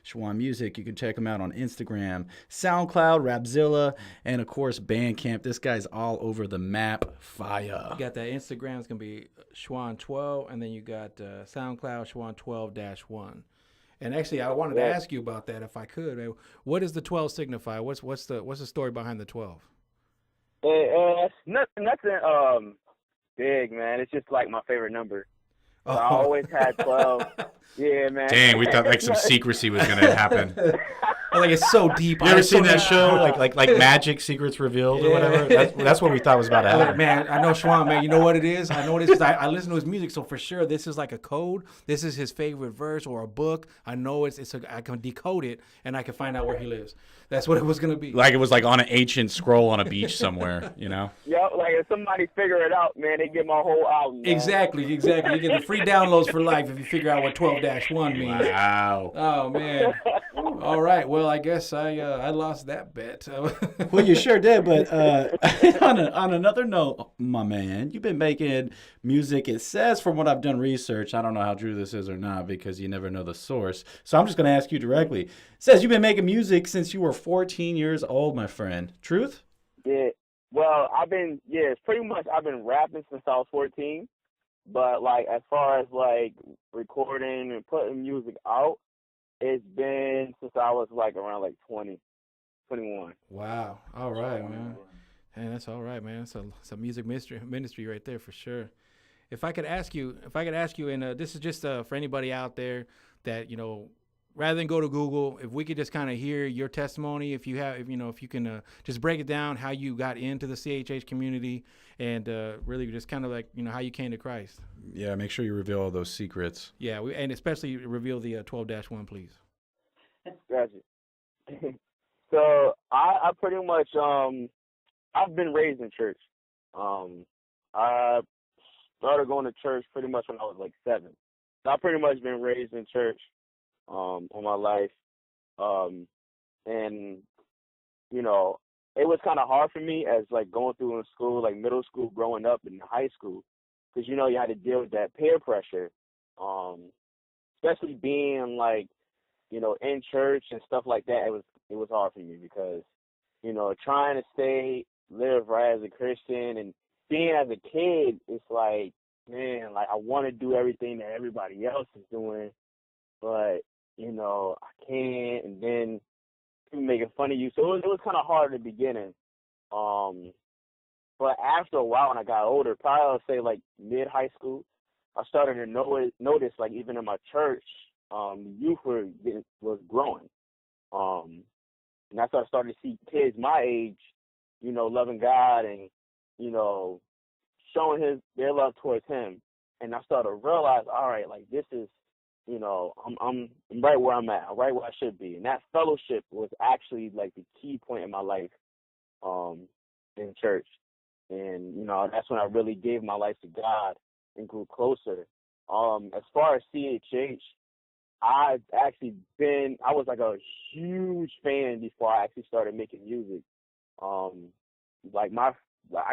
Shiwan Music. You can check him out on Instagram, SoundCloud, Rapzilla, and of course Bandcamp. This guy's all over the map. Fire. You got that Instagram. It's going to be Shiwan12. And then you got SoundCloud, Shiwan12-1. And actually, I wanted to ask you about that if I could. What does the 12 signify? What's the story behind the 12? Nothing big, man. It's just like my favorite number. I always had 12. Yeah, man. Dang, we thought like some secrecy was gonna happen. Like it's so deep. You ever seen that show, like Magic Secrets Revealed or whatever? That's what we thought was about to happen. Man, I know Shiwan, man. You know what it is? I know what it is because I listen to his music, so for sure this is like a code. This is his favorite verse or a book. I know I can decode it and I can find out where he lives. That's what it was gonna be. Like it was like on an ancient scroll on a beach somewhere, you know? Yep, like if somebody figure it out, man, they get my whole album. Man. Exactly. You get the free downloads for life if you figure out what 12-1 means. Wow. Oh man. All right. Well, I guess I lost that bet. Well, you sure did, but on another note, my man, you've been making music. It says, from what I've done research, I don't know how true this is or not because you never know the source. So I'm just going to ask you directly. It says you've been making music since you were 14 years old, my friend. Truth? Yeah. Well, it's pretty much I've been rapping since I was 14. But, like, as far as, like, recording and putting music out, it's been since I was, like, around, like, 20, 21. Wow. All right, man. Hey, that's all right, man. It's a music ministry right there for sure. If I could ask you, and this is just for anybody out there that, you know, rather than go to Google, if we could just kind of hear your testimony, if you can just break it down, how you got into the CHH community and really just kind of like, you know, how you came to Christ. Yeah, make sure you reveal all those secrets. Yeah, and especially reveal the 12-1, please. Gotcha. So I pretty much I've been raised in church. I started going to church pretty much when I was like 7. So I've pretty much been raised in church all my life. And you know, it was kind of hard for me as like going through in school, like middle school, growing up in high school, because you know you had to deal with that peer pressure, especially being like, you know, in church and stuff like that. It was hard for me because, you know, trying to live right as a Christian and being as a kid, it's like, man, like I want to do everything that everybody else is doing, but you know I can't, and then people making fun of you. So it was kind of hard at the beginning. But after a while, when I got older, probably I would say like mid high school, I started to notice like even in my church, the youth was growing. And that's why I started to see kids my age, you know, loving God and, you know, showing their love towards Him. And I started to realize, all right, like this is, you know, I'm right where I'm at, right where I should be. And that fellowship was actually like the key point in my life, in church. And, you know, that's when I really gave my life to God and grew closer. As far as CHH, I was like a huge fan before I actually started making music. I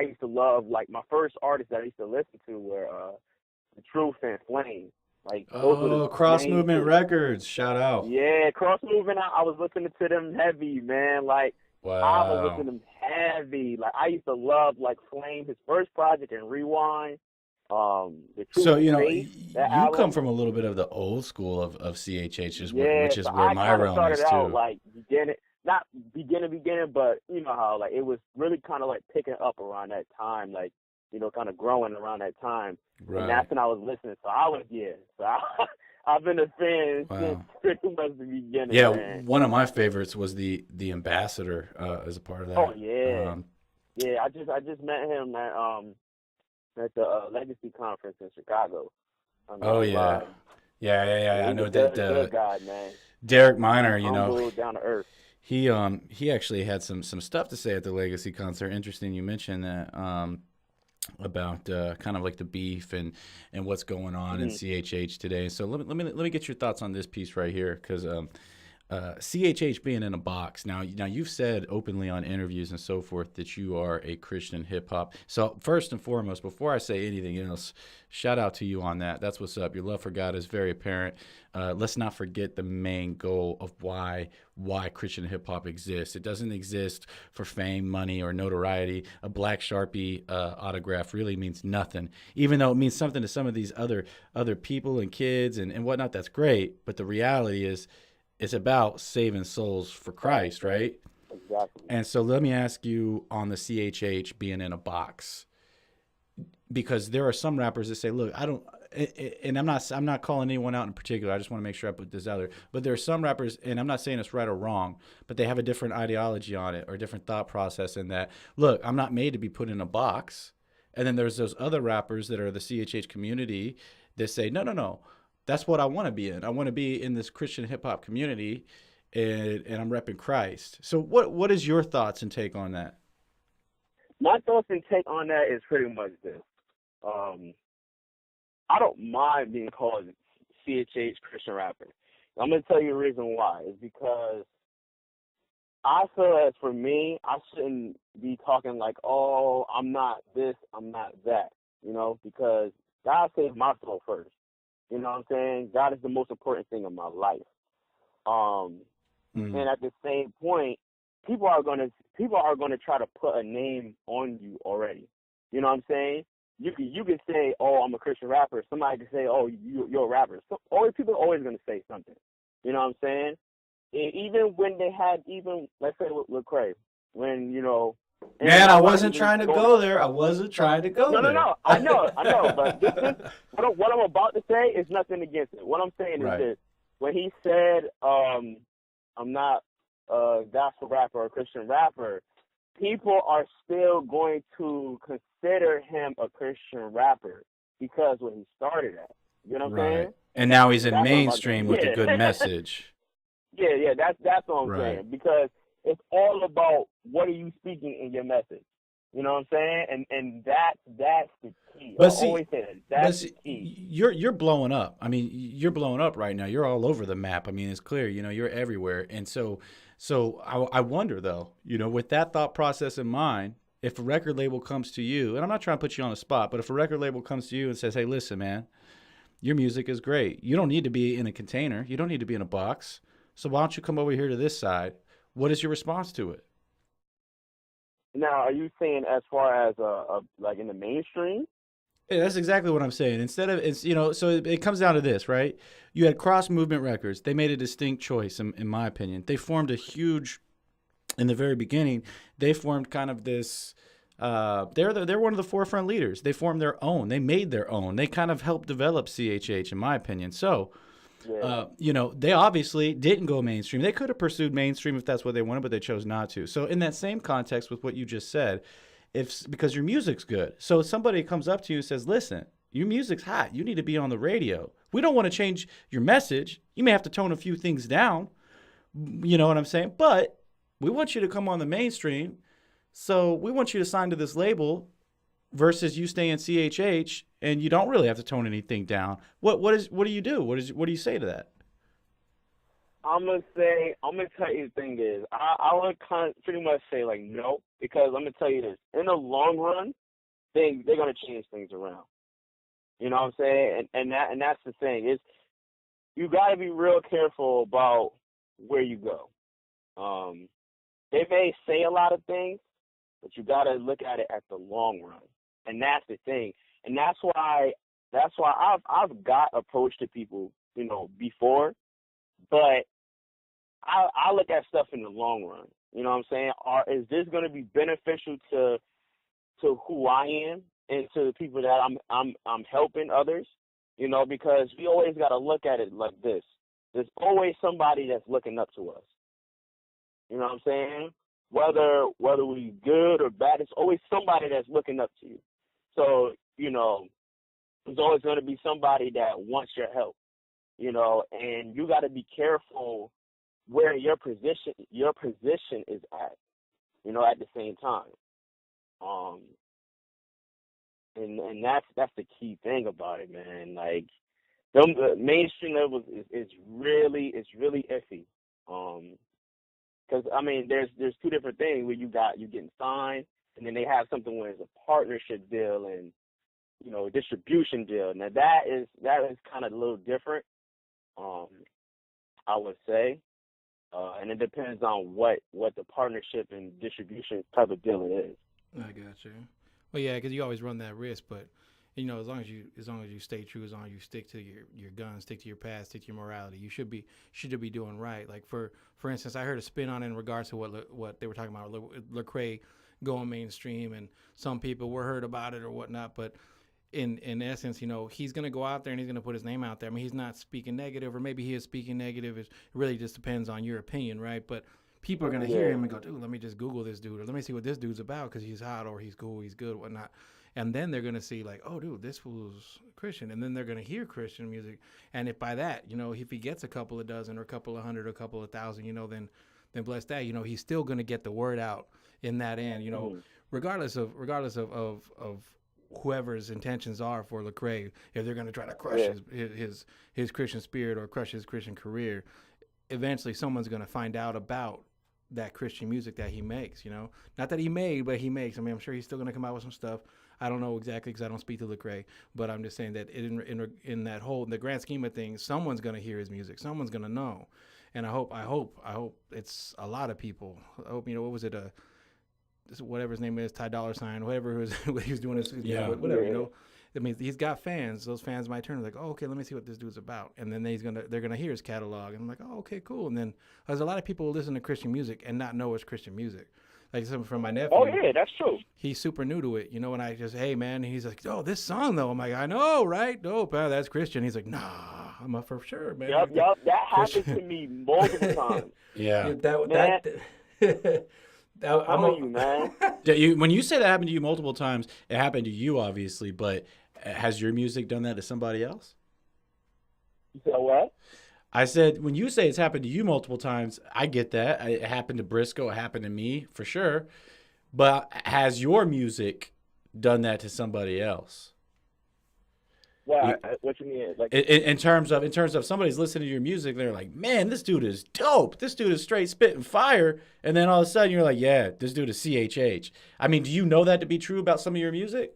used to love, like, my first artists that I used to listen to were The Truth and Flame. Like, those were the Cross Movement Records, shout out. Yeah, Cross Movement, I was listening to them heavy, man. Like, wow. I was listening to them heavy. Like, I used to love, like, Flame, his first project, and Rewind. The Truth. So, you know, Faith, you come from a little bit of the old school of CHH, which is so where my realm is, too. Out, like, not beginning, but you know how, like, it was really kind of, like, picking up around that time, like, you know, kind of growing around that time. Right. And that's when I was listening. So I've been a fan since pretty much the beginning. Yeah, man. One of my favorites was the Ambassador as a part of that. Oh yeah, yeah. I just met him at the Legacy Conference in Chicago. Oh yeah. Yeah. I know that. Good guy, man. Derek Minor, you humble, know, down to earth. He actually had some stuff to say at the Legacy concert. Interesting, you mentioned that. About kind of like the beef and what's going on in CHH today. So let me get your thoughts on this piece right here, because CHH being in a box. Now you've said openly on interviews and so forth that you are a Christian hip hop. So first and foremost, before I say anything else, shout out to you on that. That's what's up. Your love for God is very apparent. Let's not forget the main goal of why Christian hip hop exists. It doesn't exist for fame, money, or notoriety. A black Sharpie autograph really means nothing, even though it means something to some of these other people and kids and whatnot. That's great, but the reality is, it's about saving souls for Christ, right? Exactly. And so let me ask you on the CHH being in a box, because there are some rappers that say, look, and I'm not calling anyone out in particular. I just want to make sure I put this out there. But there are some rappers, and I'm not saying it's right or wrong, but they have a different ideology on it or a different thought process in that, look, I'm not made to be put in a box. And then there's those other rappers that are the CHH community that say, no, that's what I want to be in. I want to be in this Christian hip hop community, and I'm repping Christ. So what is your thoughts and take on that? My thoughts and take on that is pretty much this. I don't mind being called CHH Christian rapper. I'm going to tell you the reason why. It's because I feel as for me, I shouldn't be talking like, oh, I'm not this, I'm not that, because God saved my soul first. You know what I'm saying? God is the most important thing in my life. And at the same point, people are going to try to put a name on you already. You know what I'm saying? You can say, oh, I'm a Christian rapper. Somebody can say, oh, you're a rapper. So people are always going to say something. You know what I'm saying? And even when they had, let's say with Lecrae, when, Man, I wasn't trying to go there. I wasn't trying to go there. No. I know. But what I'm about to say is nothing against it. What I'm saying is this. When he said, I'm not a gospel rapper or a Christian rapper, people are still going to consider him a Christian rapper because when he started at. You know what I'm saying? And now he's in mainstream with a good message. Yeah, that's what I'm saying. Because it's all about what are you speaking in your message. You know what I'm saying? And that's the key. But I always say that's the key. You're blowing up. I mean, you're blowing up right now. You're all over the map. I mean, it's clear, you're everywhere. And so I wonder though, with that thought process in mind, if a record label comes to you, and I'm not trying to put you on the spot, but if a record label comes to you and says, hey, listen, man, your music is great. You don't need to be in a container. You don't need to be in a box. So why don't you come over here to this side? What is your response to it? Now, are you saying as far as like in the mainstream? Yeah, that's exactly what I'm saying. Instead of so it comes down to this, right? You had Cross Movement Records. They made a distinct choice, in my opinion. They formed a huge, in the very beginning, they formed kind of this. They're one of the forefront leaders. They formed their own. They made their own. They kind of helped develop CHH, in my opinion. So. Yeah. They obviously didn't go mainstream. They could have pursued mainstream if that's what they wanted, but they chose not to. So in that same context with what you just said, because your music's good. So somebody comes up to you and says, listen, your music's hot. You need to be on the radio. We don't want to change your message. You may have to tone a few things down. You know what I'm saying? But we want you to come on the mainstream. So we want you to sign to this label versus you stay in CHH and you don't really have to tone anything down. What do you do? What do you say to that? I'm gonna tell you the thing is, I would pretty much say like no, because I'm gonna tell you this. In the long run, they're gonna change things around. You know what I'm saying? And that's the thing is, you gotta be real careful about where you go. They may say a lot of things, but you gotta look at it at the long run. And that's the thing. And that's why I've got approached to people, before, but I look at stuff in the long run. You know what I'm saying? Is this going to be beneficial to who I am and to the people that I'm helping others? Because we always got to look at it like this. There's always somebody that's looking up to us. You know what I'm saying? Whether we good or bad, it's always somebody that's looking up to you. So, there's always going to be somebody that wants your help, and you got to be careful where your position is at, at the same time. And that's the key thing about it, man. Like, the mainstream level is really iffy. Because there's two different things where you getting signed, and then they have something where it's a partnership deal and distribution deal. Now that is kind of a little different, I would say, and it depends on what the partnership and distribution type of deal it is. I got you. Well, yeah, because you always run that risk, but as long as you stay true, as long as you stick to your guns, stick to your past, stick to your morality, you should be doing right. Like for instance, I heard a spin on it in regards to what they were talking about, Lecrae going mainstream, and some people were heard about it or whatnot. But in essence, you know, he's gonna go out there and he's gonna put his name out there. I mean, he's not speaking negative, or maybe he is speaking negative. It really just depends on your opinion, right? But people are gonna hear him and go, dude, let me just Google this dude, or let me see what this dude's about because he's hot, or he's cool, he's good, whatnot. And then they're gonna see like, oh, dude, this was Christian, and then they're gonna hear Christian music. And if by that, you know, if he gets a couple of dozen, or a couple of hundred, or a couple of thousand, you know, then bless that. You know, he's still gonna get the word out in that end. You know, regardless of whoever's intentions are for Lecrae, if they're going to try to crush his Christian spirit or crush his Christian career, eventually someone's going to find out about that Christian music that he makes, you know, not that he made, but he makes. I mean, I'm sure he's still going to come out with some stuff. I don't know exactly because I don't speak to Lecrae, but I'm just saying that in that whole, in the grand scheme of things, someone's going to hear his music. Someone's going to know. And I hope it's a lot of people. I hope, you know, what was it? Whatever his name is, Ty Dollar Sign, whatever he was doing, whatever, you know. I mean, he's got fans. Those fans might turn like, oh, okay, let me see what this dude's about, and then they're gonna hear his catalog, and I'm like, oh, okay, cool. And then there's a lot of people who listen to Christian music and not know it's Christian music. Like something from my nephew. Oh yeah, that's true. He's super new to it, you know. And I just, hey man, and he's like, oh, this song though. I'm like, I know, right? Nope, that's Christian. He's like, nah, I'm up for sure, man. Yup, that happened to me multiple times. Yeah. I'm on you, man. When you say that happened to you multiple times, it happened to you, obviously, but has your music done that to somebody else? You said what? I said, when you say it's happened to you multiple times, I get that. It happened to Briscoe. It happened to me, for sure. But has your music done that to somebody else? What you mean? Like in terms of somebody's listening to your music, they're like, man, this dude is dope. This dude is straight spitting fire. And then all of a sudden you're like, yeah, this dude is CHH. I mean, do you know that to be true about some of your music?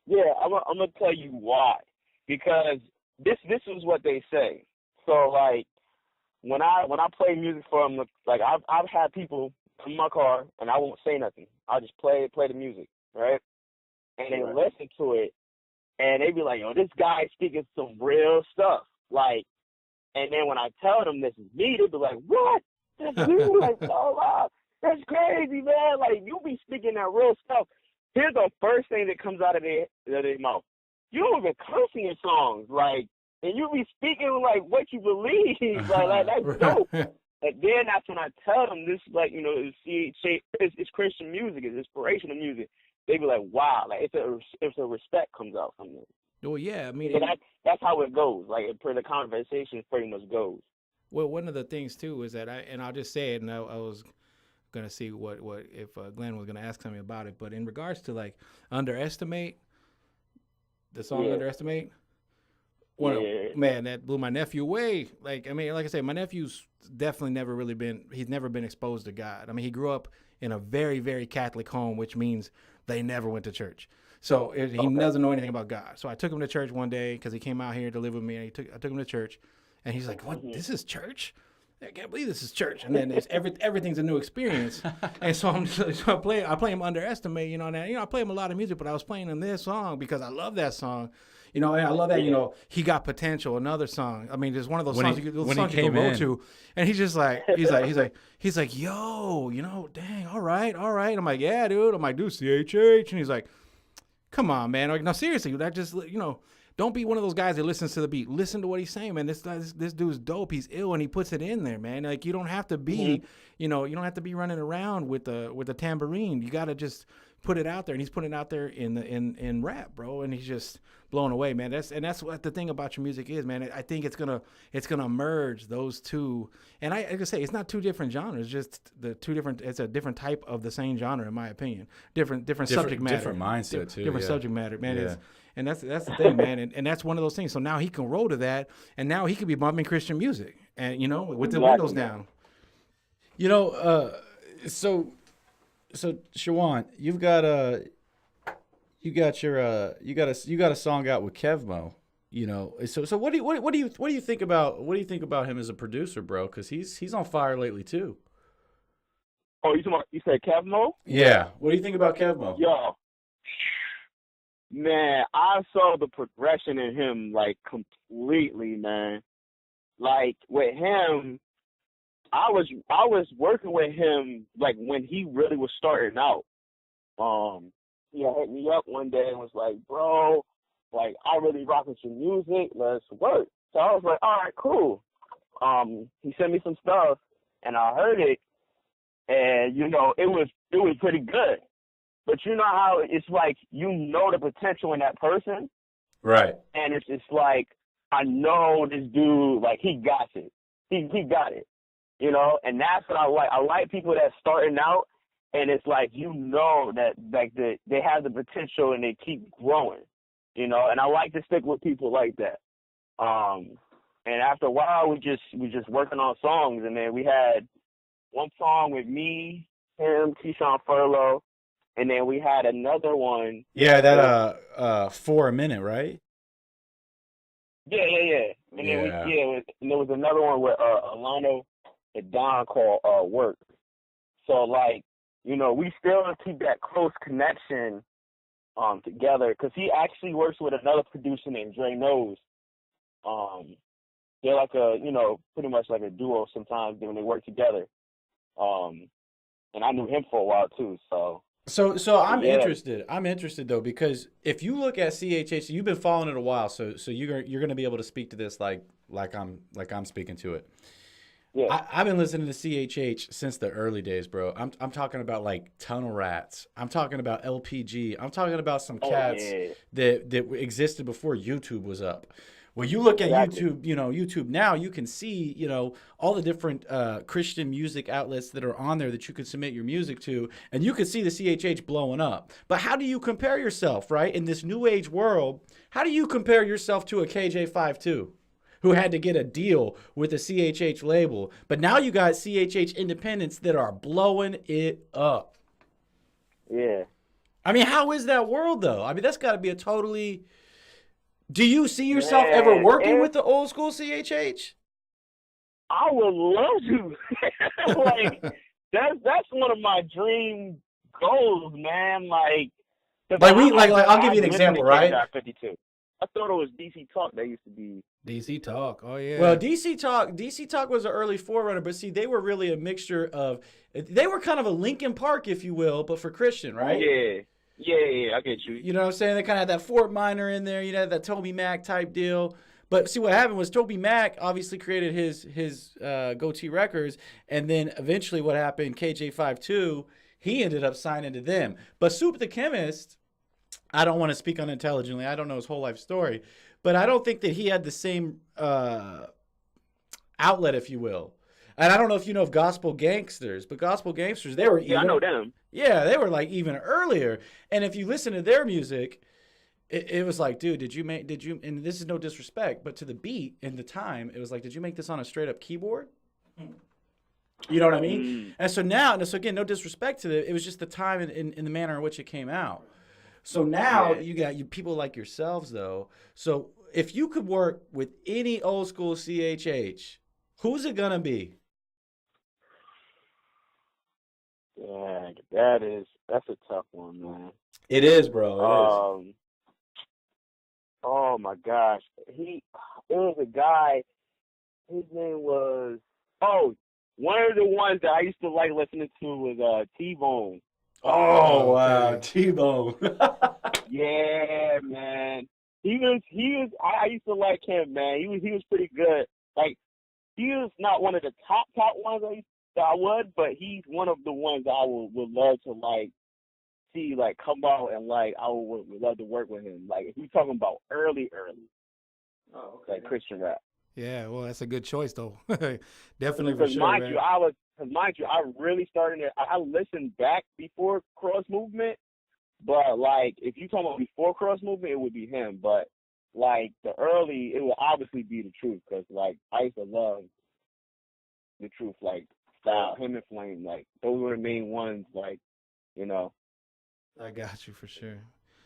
Yeah, I'm gonna tell you why. Because this is what they say. So like when I play music for them, like I've had people in my car and I won't say nothing. I'll just play the music, right? And they listen to it. And they be like, yo, this guy's speaking some real stuff. Like, and then when I tell them this is me, they be like, what? That's you? Like, oh, wow, that's crazy, man. Like, you be speaking that real stuff. Here's the first thing that comes out of their mouth. You don't even curse in your songs. Like, and you be speaking, like, what you believe. Like that's dope. And then that's when I tell them this, like, you know, it's Christian music, it's inspirational music. They be like, wow, like if a respect comes out from them. Well, yeah, I mean, so that's how it goes. Like, the conversation pretty much goes. Well, one of the things too is that I'll just say it, and I was gonna see what if Glenn was gonna ask something about it. But in regards to like Underestimate, the song Underestimate. Man, that blew my nephew away. Like, I mean, like I said, my nephew's definitely he's never been exposed to God. I mean, he grew up in a very, very Catholic home, which means they never went to church. So he doesn't know anything about God. So I took him to church one day because he came out here to live with me, and I took him to church, and he's like, what, this is church? I can't believe this is church. And then everything's a new experience. And so I play him Underestimate, you know, and I play him a lot of music, but I was playing him this song because I love that song. You know, and I love that, you know, He Got Potential, another song. I mean, there's one of those songs you can go to. And he's just like, he's like, yo, you know, dang, all right. I'm like, yeah, dude. I'm like, dude, CHH. And he's like, come on, man. Like, no, seriously, that just, you know, don't be one of those guys that listens to the beat. Listen to what he's saying, man. This dude's dope. He's ill, and he puts it in there, man. Like, you don't have to be, you know, you don't have to be running around with the tambourine. You got to just put it out there, and he's putting it out there in rap, bro. And he's just blown away, man. That's what the thing about your music is, man. I think it's gonna merge those two. And like I say, it's not two different genres, just it's a different type of the same genre, in my opinion. Different subject matter, different mindset too. Different subject matter, man. Yeah. And that's the thing, man. And that's one of those things. So now he can roll to that, and now he could be bumping Christian music, and you know, with the windows down. You know, so Shiwan, you got a song out with Kevmo, you know. So what do you think about him as a producer, bro? Because he's on fire lately too. Oh, you said Kevmo? Yeah. What do you think about Kevmo? Yo, man, I saw the progression in him like completely, man. Like with him, I was working with him like when he really was starting out. he had hit me up one day and was like, bro, like, I really rock with your music. Let's work. So I was like, all right, cool. He sent me some stuff, and I heard it, and, you know, it was pretty good. But you know how it's like, you know the potential in that person, Right. and it's just like, I know this dude, like, he got it. He got it, you know, and that's what I like. I like people that's starting out, and it's like, you know that, like, they have the potential and they keep growing, you know, and I like to stick with people like that. And after a while, we just working on songs, and then we had one song with me, him, Keyshawn Furlow, and then we had another one. Yeah, that for a minute, right? Yeah. And then and there was another one with Alano and Don called Work. So, like, you know, we still keep that close connection together, because he actually works with another producer named Dre Knows. They're like a, you know, pretty much like a duo sometimes when they work together. And I knew him for a while too, so. So I'm Yeah. interested. I'm interested though, because if you look at CHH, you've been following it a while, so you're gonna be able to speak to this like I'm speaking to it. Yeah. I've been listening to CHH since the early days, bro. I'm talking about like Tunnel Rats. I'm talking about LPG. I'm talking about some cats that existed before YouTube was up. When you look at YouTube, you know, YouTube now, you can see, you know, all the different Christian music outlets that are on there that you can submit your music to, and you can see the CHH blowing up. But how do you compare yourself, right, in this new age world? How do you compare yourself to a KJ52 who had to get a deal with a CHH label? But now you got CHH independents that are blowing it up. Yeah. I mean, how is that world, though? I mean, that's got to be a totally... Do you see yourself ever working with the old school CHH? I would love to. Like, that's one of my dream goals, man. Like I'll give you an example, right? 52. I thought it was DC Talk that used to be. DC Talk. Oh yeah. Well, DC Talk was an early forerunner, but see, they were really a mixture of. They were kind of a Linkin Park, if you will, but for Christian, right? Yeah, I get you. You know what I'm saying? They kind of had that Fort Minor in there, you know, that Toby Mac type deal. But see, what happened was Toby Mac obviously created his Goatee Records, and then eventually what happened, KJ52, he ended up signing to them. But Soup the Chemist, I don't want to speak unintelligently. I don't know his whole life story, but I don't think that he had the same outlet, if you will. And I don't know if you know of Gospel Gangsters, but Gospel Gangsters, they were I know them. Yeah, they were like even earlier. And if you listen to their music, it was like, dude, did you, and this is no disrespect, but to the beat and the time, it was like, did you make this on a straight up keyboard? You know what I mean? And so now, again, no disrespect to it was just the time and the manner in which it came out. So now you got people like yourselves, though. So if you could work with any old school CHH, who's it going to be? Yeah, that's a tough one, man. It is, bro. It is. Oh my gosh, there was a guy. His name was one of the ones that I used to like listening to was T-Bone. Oh wow, T-Bone. Yeah, man. He was. I used to like him, man. He was pretty good. Like, he was not one of the top ones I would, but he's one of the ones I would love to like see like come out, and like I would love to work with him. Like, if you're talking about early, like Christian rap. Yeah, well, that's a good choice though. Definitely, for Because sure. mind you, I really started it. I listened back before Cross Movement, but like if you talking about before Cross Movement, it would be him. But like the early, it will obviously be the Truth, because like I used to love the Truth, like style, him and Flame, like those were the main ones, like, you know. I got you for sure.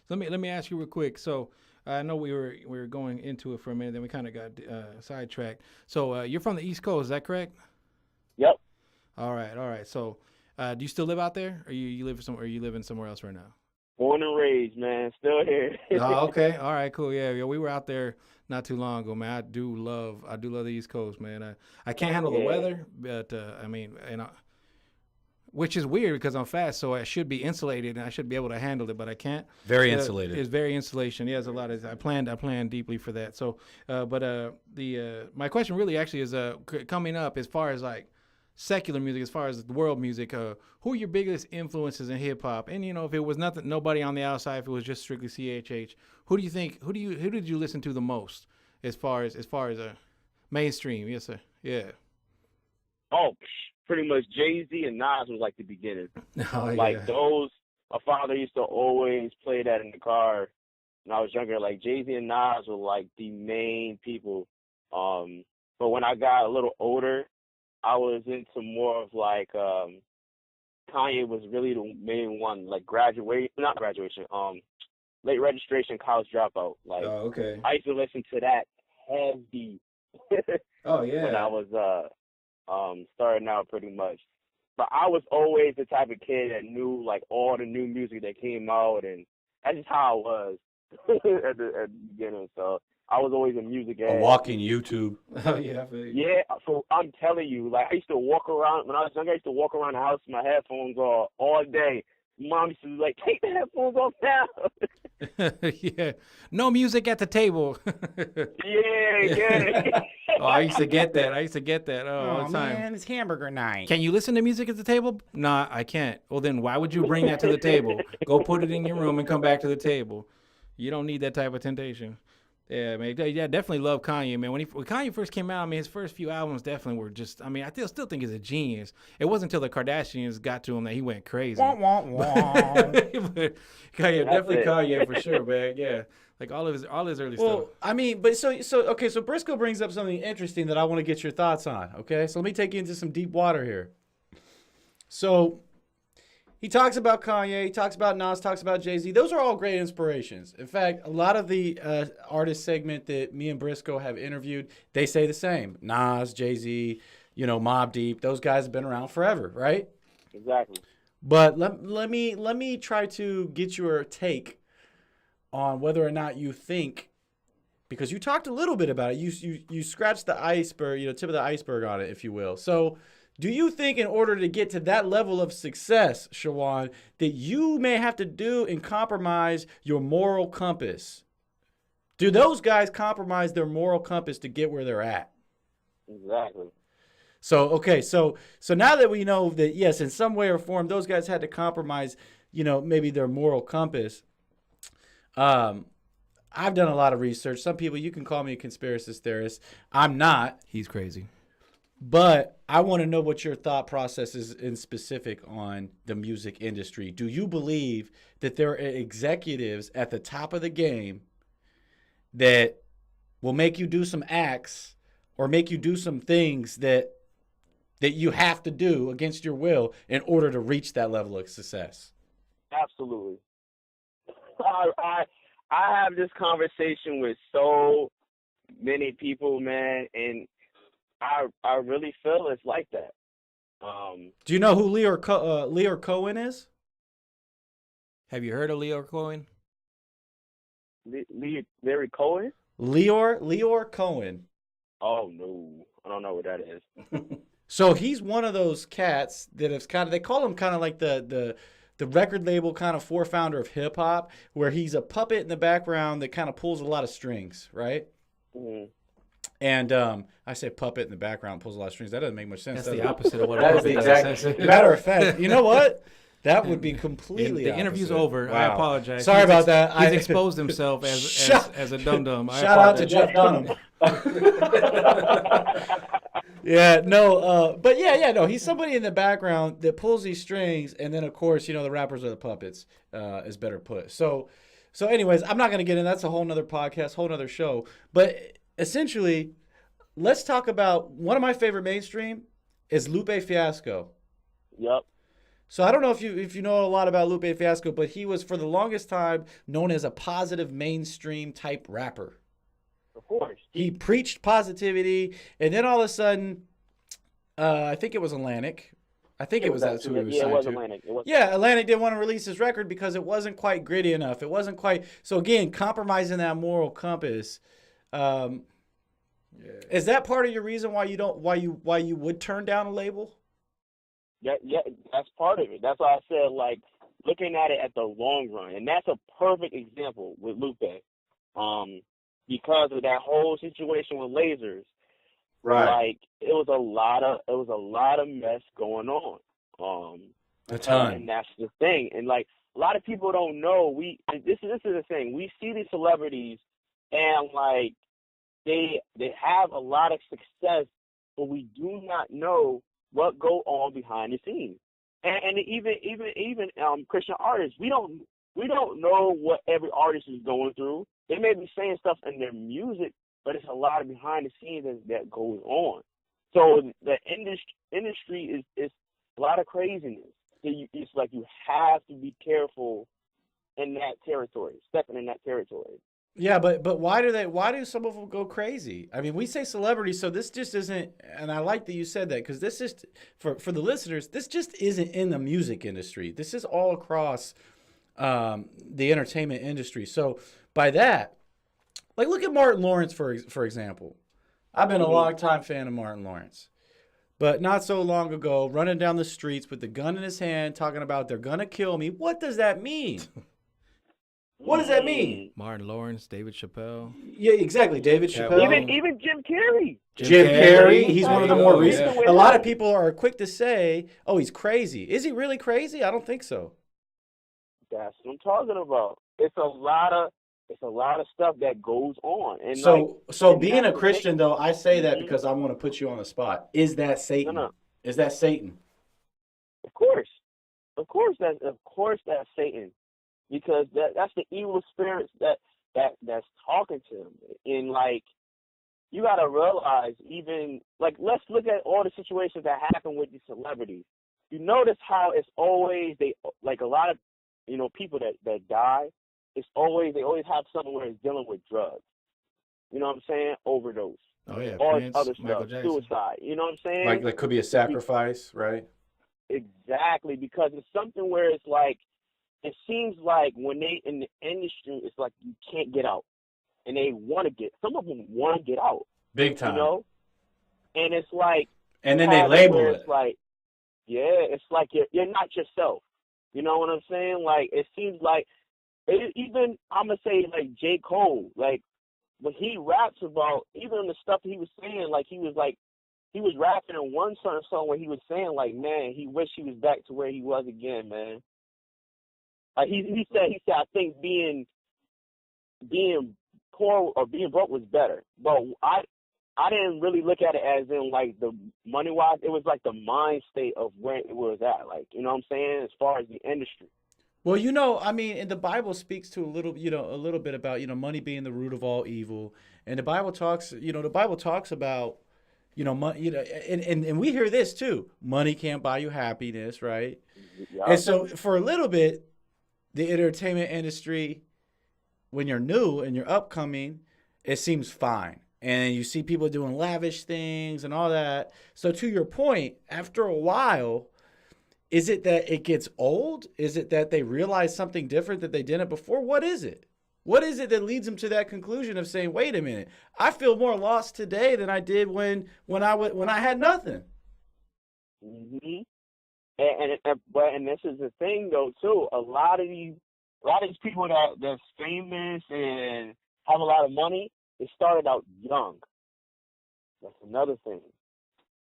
So let me ask you real quick. So I know we were going into it for a minute, then we kind of got sidetracked. So you're from the East Coast, is that correct? Yep. All right. So do you still live out there, or you live somewhere? Or you living somewhere else right now? Born and raised, man. Still here. Oh, okay. All right, cool. Yeah, we were out there not too long ago, man. I do love the East Coast, man. I can't handle the weather, but I mean, which is weird because I'm fast, so I should be insulated and I should be able to handle it, but I can't. Very insulated. It's very insulation. Yeah, there's a lot of. I planned deeply for that. So, my question really actually is coming up as far as like secular music, as far as the world music. Who are your biggest influences in hip hop? And if it was nobody on the outside, if it was just strictly CHH, who did you listen to the most as far as mainstream? Yes, sir. Yeah. Oh, pretty much Jay-Z and Nas was like the beginning. Oh, like those, my father used to always play that in the car when I was younger. Like Jay-Z and Nas were like the main people. But when I got a little older, I was into more of like Kanye was really the main one. Like late registration, college dropout. Like, oh, okay. I used to listen to that heavy. Oh yeah. When I was starting out, pretty much. But I was always the type of kid that knew like all the new music that came out, and that's just how I was at the beginning. So I was always a music head. A walking YouTube. Oh yeah. Yeah. So I'm telling you, like I used to walk around when I was younger. I used to walk around the house with my headphones on all day. Mom used to be like, take the headphones off now. Yeah. No music at the table. Yeah. Oh, I used to get that. All the time. Man, it's hamburger night. Can you listen to music at the table? Nah, I can't. Well, then why would you bring that to the table? Go put it in your room and come back to the table. You don't need that type of temptation. Yeah, man. Yeah, definitely love Kanye, man. When Kanye first came out, I mean, his first few albums definitely were just, I mean, I still think he's a genius. It wasn't until the Kardashians got to him that he went crazy. Wah, wah, wah. But Kanye for sure, man. Yeah. Like all his early stuff. Well, I mean, but so Briscoe brings up something interesting that I want to get your thoughts on. Okay, so let me take you into some deep water here. So he talks about Kanye, he talks about Nas, talks about Jay-Z. Those are all great inspirations. In fact, a lot of the artist segment that me and Briscoe have interviewed, they say the same. Nas, Jay-Z, Mobb Deep, those guys have been around forever, right? Exactly. But let me try to get your take on whether or not you think, because you talked a little bit about it, you scratched the iceberg, tip of the iceberg on it, if you will. So do you think in order to get to that level of success, Shiwan, that you may have to do and compromise your moral compass? Do those guys compromise their moral compass to get where they're at? Exactly. So, okay, so now that we know that, yes, in some way or form, those guys had to compromise, maybe their moral compass. I've done a lot of research. Some people, you can call me a conspiracy theorist. I'm not. He's crazy. But I want to know what your thought process is in specific on the music industry. Do you believe that there are executives at the top of the game that will make you do some acts or make you do some things that you have to do against your will in order to reach that level of success? Absolutely. I have this conversation with so many people, man, and I really feel it's like that. Do you know who Leor Cohen is? Have you heard of Leor Cohen? Larry Cohen? Leor Cohen. Oh no, I don't know what that is. So he's one of those cats that is they call him kind of like the record label kind of founder of hip hop, where he's a puppet in the background that kind of pulls a lot of strings, right? Mm-hmm. And I say puppet in the background pulls a lot of strings. That doesn't make much sense. That's the opposite of what that it is the exact. Matter of fact, you know what? That would be completely. The interview's opposite. over. Wow. I apologize. Sorry about that. He's exposed himself as a dum-dum. Shout out to Jeff Dunham. Yeah, no, but no, he's somebody in the background that pulls these strings, and then of course, the rappers are the puppets, is better put. So anyways, I'm not gonna get in. That's a whole nother podcast, whole nother show. But essentially, let's talk about one of my favorite mainstream is Lupe Fiasco. Yep. So I don't know if you know a lot about Lupe Fiasco, but he was for the longest time known as a positive mainstream type rapper. Of course. He preached positivity, and then all of a sudden, I think it was Atlantic. I think it was that's who he was signed it was to. Atlantic. Yeah, Atlantic didn't want to release his record because it wasn't quite gritty enough. It wasn't quite. So again, compromising that moral compass. Is that part of your reason why you would turn down a label? that's part of it. That's why I said, like, looking at it at the long run, and that's a perfect example with Lupe, because of that whole situation with lasers. Right. Like, it was a lot of mess going on. A ton. And that's the thing. And like, a lot of people don't know. This is the thing. We see these celebrities, and like, they have a lot of success, but we do not know what go on behind the scenes. And even Christian artists, we don't know what every artist is going through. They may be saying stuff in their music, but it's a lot of behind the scenes that goes on. So the industry is a lot of craziness. It's like you have to be careful in that territory, stepping in that territory. Yeah, but why do some of them go crazy? I mean, we say celebrity, so this just isn't, and I like that you said that, because this is, for the listeners, this just isn't in the music industry. This is all across the entertainment industry. So by that, like, look at Martin Lawrence, for example. I've been a long time fan of Martin Lawrence. But not so long ago, running down the streets with the gun in his hand, talking about they're going to kill me. What does that mean? What does that mean? Martin Lawrence, David Chappelle. Yeah, exactly. David Chappelle. Even Jim Carrey. Jim Carrey. He's one of the more recent. Yeah. A lot of people are quick to say, oh, he's crazy. Is he really crazy? I don't think so. That's what I'm talking about. It's a lot of stuff that goes on. And so being a Christian, though, I say that because I want to put you on the spot. Is that Satan? No. Is that Satan? Of course that's Satan, because that's the evil spirits that's talking to him. And like, you gotta realize, even like, let's look at all the situations that happen with these celebrities. You notice how it's always a lot of people that die. They always have something where it's dealing with drugs. You know what I'm saying? Overdose. Oh yeah, all Prince, other Michael stuff, Jackson. suicide. You know what I'm saying? Like, that could be a sacrifice, right? Exactly, because it's something where it's like, it seems like when they in the industry, it's like you can't get out, and some of them want to get out, Big time. And it's like, and then they label it. It's like, yeah, it's like you're not yourself. You know what I'm saying? Like, it seems like, even I'm gonna say, like, J. Cole, like, when he raps about even the stuff he was saying, like, he was rapping in one certain song where he was saying, like, man, he wished he was back to where he was again, man. Like, he said, I think being poor or being broke was better. But I didn't really look at it as in, like, the money wise. It was like the mind state of where it was at, like, you know what I'm saying, as far as the industry. Well, I mean, and the Bible speaks to a little bit about, money being the root of all evil. And the Bible talks about, money, and we hear this too. Money can't buy you happiness, right? Yeah. And so for a little bit, the entertainment industry, when you're new and you're upcoming, it seems fine. And you see people doing lavish things and all that. So to your point, after a while, is it that it gets old? Is it that they realize something different that they didn't before? What is it? What is it that leads them to that conclusion of saying, "Wait a minute, I feel more lost today than I did when I had nothing"? Mm-hmm. And this is the thing though too. A lot of these people that's famous and have a lot of money, they started out young. That's another thing,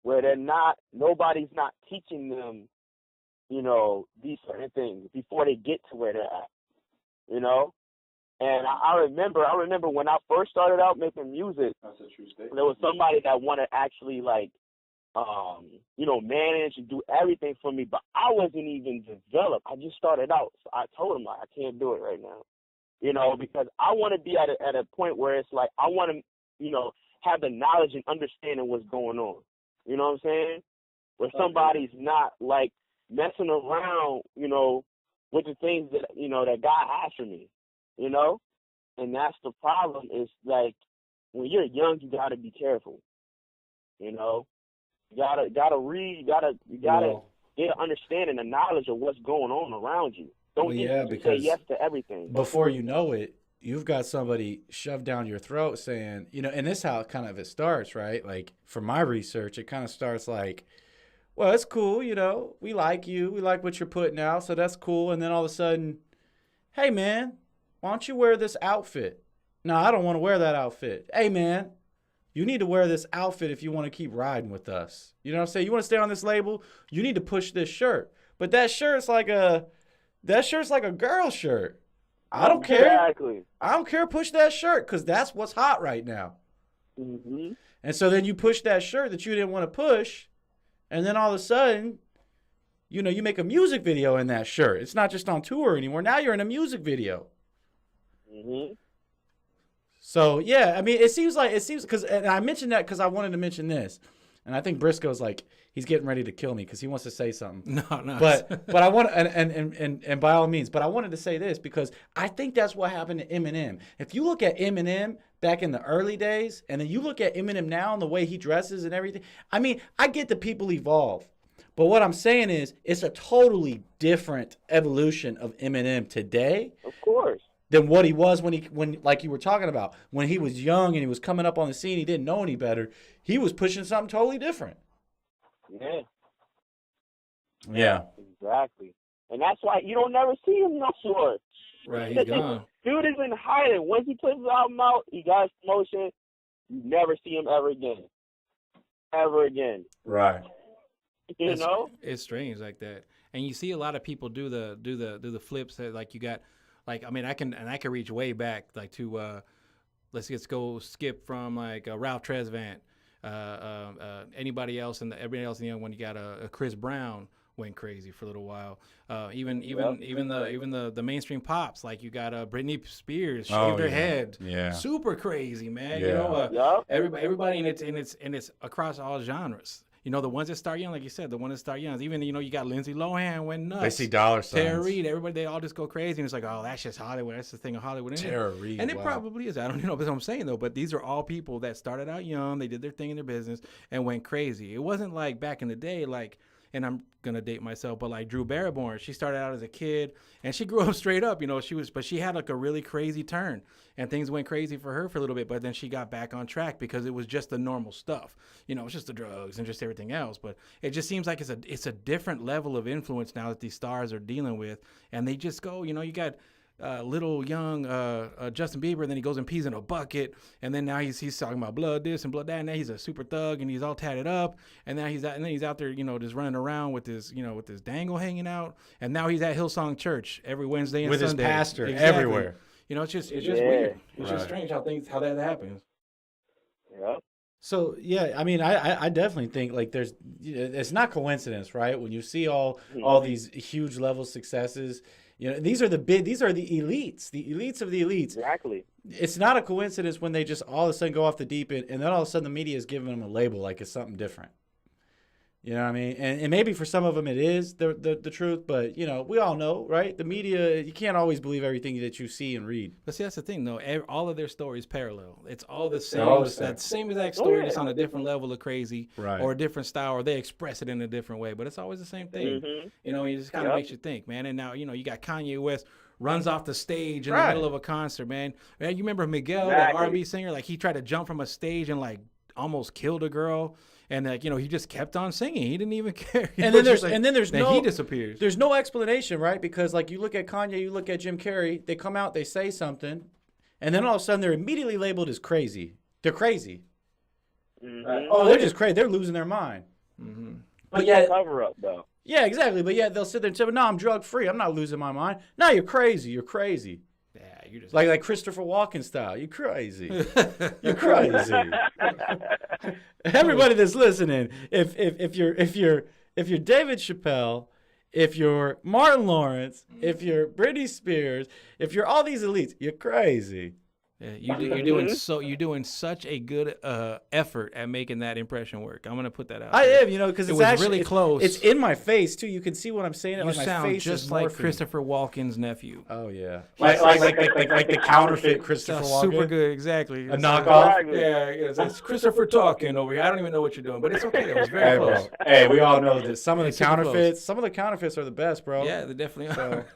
where nobody's not teaching them, these certain things before they get to where they're at, And I remember when I first started out making music, that's a true statement. There was somebody that wanted to actually, like, manage and do everything for me, but I wasn't even developed. I just started out. So I told him, like, I can't do it right now, because I want to be at a point where it's like, I want to, have the knowledge and understanding what's going on. You know what I'm saying? Where somebody's not, like, messing around, with the things that, that God has for me, and that's the problem. Is like, when you're young, you gotta be careful, you gotta read, you gotta get an understanding, a knowledge of what's going on around you. Don't just say yes to everything. Before you know it, you've got somebody shoved down your throat saying, and this is how it starts, right? Like, from my research, it kind of starts like, well, it's cool, you know. We like you. We like what you're putting out, so that's cool. And then all of a sudden, hey, man, why don't you wear this outfit? No, I don't want to wear that outfit. Hey, man, you need to wear this outfit if you want to keep riding with us. You know what I'm saying? You want to stay on this label? You need to push this shirt. But that shirt's like a girl shirt. I don't care. Exactly. I don't care. Push that shirt because that's what's hot right now. Mm-hmm. And so then you push that shirt that you didn't want to push, and then all of a sudden, you know, you make a music video in that shirt. It's not just on tour anymore. Now you're in a music video. Mm-hmm. So yeah, I mean, it seems because, and I mentioned that because I wanted to mention this, and I think Briscoe's like he's getting ready to kill me because he wants to say something. No. But I want and by all means, but I wanted to say this because I think that's what happened to Eminem. If you look at Eminem back in the early days, and then you look at Eminem now and the way he dresses and everything, I mean, I get that people evolve. But what I'm saying is it's a totally different evolution of Eminem today. Of course. Than what he was when like you were talking about, when he was young and he was coming up on the scene, he didn't know any better. He was pushing something totally different. Yeah. Yeah. Exactly. And that's why you don't never see him no more. Right, he's gone. Dude is in hiding. Once he puts his album out, he got his promotion. You never see him ever again. Ever again. Right. You know? It's strange like that. And you see a lot of people do the flips that like you got. Like, I mean, I can reach way back, like to, let's just go skip from like Ralph Tresvant, anybody else, and everybody else, you know, when you got a Chris Brown went crazy for a little while. Even the mainstream pops, like you got Britney Spears shaved her head, super crazy, man. You know, everybody and it's across all genres. You know, the ones that start young, like you said, the ones that start young. Even, you know, you got Lindsay Lohan went nuts. They see dollar signs. Tara Reid, everybody, they all just go crazy. And it's like, oh, that's just Hollywood. That's the thing of Hollywood. Tara Reid, and it probably is. I don't know what I'm saying, though. But these are all people that started out young. They did their thing in their business and went crazy. It wasn't like back in the day, like, and I'm going to date myself, but like Drew Barrymore, she started out as a kid and she grew up straight up, you know, but she had like a really crazy turn and things went crazy for her for a little bit, but then she got back on track because it was just the normal stuff. You know, it's just the drugs and just everything else. But it just seems like it's a different level of influence now that these stars are dealing with. And they just go, you know, you got little young Justin Bieber, and then he goes and pees in a bucket, and then now he's talking about blood this and blood that, and now he's a super thug and he's all tatted up, and now he's out there, you know, just running around with his dangle hanging out, and now he's at Hillsong Church every Wednesday and with Sunday. His pastor everywhere. You know, it's just weird. It's just strange how that happens. Yeah. So yeah, I mean, I definitely think like it's not coincidence, right? When you see all these huge level successes. You know, these are the elites, the elites of the elites. Exactly. It's not a coincidence when they just all of a sudden go off the deep end, and then all of a sudden the media is giving them a label like it's something different. You know what I mean? And maybe for some of them it is the truth, but, you know, we all know, right? The media, you can't always believe everything that you see and read. But see, that's the thing, though. All of their stories parallel. It's all the same. That same exact story, just on a different level of crazy, or a different style, or they express it in a different way. But it's always the same thing. Mm-hmm. You know, it just kind of makes you think, man. And now, you know, you got Kanye West runs off the stage in the middle of a concert, man. You remember Miguel, the R&B singer? Like, he tried to jump from a stage and, like, almost killed a girl. And like, you know, he just kept on singing. He didn't even care. And then he disappears. There's no explanation, right? Because like you look at Kanye, you look at Jim Carrey, they come out, they say something, and then all of a sudden they're immediately labeled as crazy. They're crazy. Mm-hmm. Oh, they're just crazy. They're losing their mind. Mm-hmm. But yeah, cover up though. Yeah, exactly. But yeah, they'll sit there and say, "No, I'm drug free. I'm not losing my mind." No, you're crazy. You're crazy. Yeah, you're just like Christopher Walken style. You're crazy. You're crazy. Everybody that's listening, if you're David Chappelle, if you're Martin Lawrence, if you're Britney Spears, if you're all these elites, you're crazy. Yeah, you're doing such a good effort at making that impression work. I'm gonna put that out. I am, you know, because it's actually really close. It's in my face too. You can see what I'm saying. You like sound my face just is like morphing. Christopher Walken's nephew. Oh yeah, like the counterfeit Christopher Walken. Super good, exactly. A knockoff. Yeah, it's Christopher talking over here. I don't even know what you're doing, but it's okay. It was very close. Hey, we all know that some of the counterfeits are the best, bro. Yeah, they definitely are.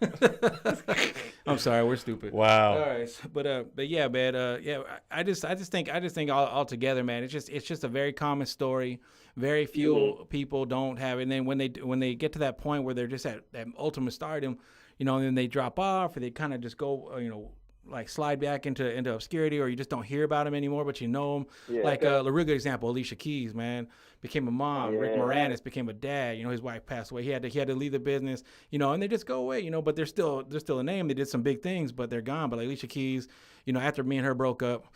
I'm sorry, we're stupid. Wow. All right, but yeah, man. I just think all together, man. It's just a very common story, Very few people don't have it. And then when they get to that point where they're just at that ultimate stardom, you know, and then they drop off or they kind of just go, you know, like slide back into obscurity, or you just don't hear about them anymore, but you know them. Yeah. Like a real good example, Alicia Keys, man, became a mom. Yeah. Rick Moranis became a dad. You know, his wife passed away. He had to leave the business. You know, and they just go away. You know, but they're still a name. They did some big things, but they're gone. But like Alicia Keys, you know, after me and her broke up,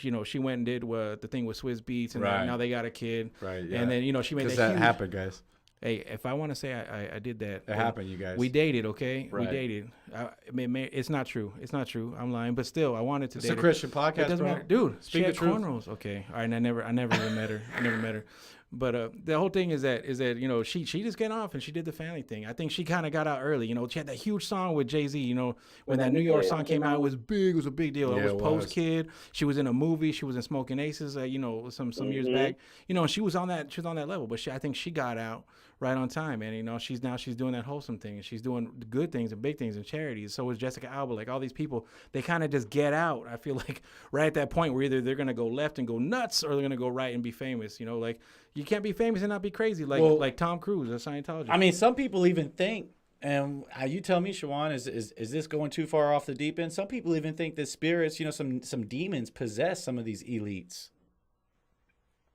you know, she went and did the thing with Swizz Beatz, and Right. now they got a kid. Right. Yeah. And then, you know, she made that happened, guys. Hey, if I want to say I did that, It happened, you guys. we dated, okay? Right. We dated. I mean, it's not true. It's not true. I'm lying, but still, I wanted to It's date a her. Christian It podcast, doesn't bro. matter, dude. Speak She had the truth. cornrows. Okay, all right. And I never even met her. I never met her. But the whole thing is that you know she just got off and she did the family thing. I think she kind of got out early. You know, she had that huge song with Jay-Z. You know, when that New York song came out, it was big. It was a big deal. Yeah, it was it Post was. Kid. She was in a movie. She was in Smoking Aces. You know, some years back. You know, she was on that level. But I think she got out right on time. And you know, she's doing that wholesome thing, and she's doing the good things and big things and charities. So is Jessica Alba. Like all these people, they kind of just get out. I feel like right at that point where either they're gonna go left and go nuts, or they're gonna go right and be famous. You know, like you can't be famous and not be crazy. Like Tom Cruise, a Scientologist. I mean, some people even think, and you tell me, Shiwan, is this going too far off the deep end? Some people even think that spirits, you know, some demons possess some of these elites.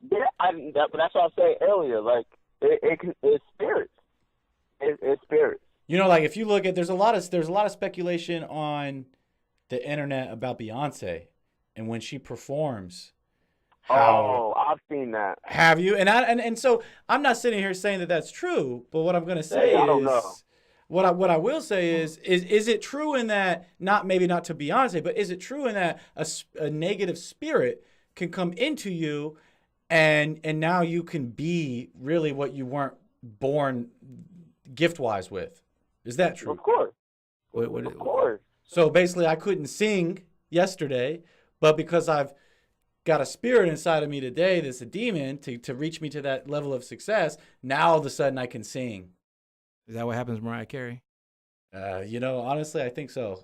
Yeah, that's what I said earlier. Like it's spirits. It's spirits. You know, like if you look at, there's a lot of speculation on the internet about Beyonce and when she performs. Oh, I've seen that. Have you? And so I'm not sitting here saying that that's true, but what I'm going to say I don't is, know. what I will say is it true in that, maybe not to Beyonce, but is it true in that a negative spirit can come into you and now you can be really what you weren't born gift-wise with? Is that true? Of course. What, Of course. So basically, I couldn't sing yesterday, but because I've got a spirit inside of me today that's a demon to reach me to that level of success, now all of a sudden I can sing. is that what happens with Mariah Carey? You know, honestly, I think so.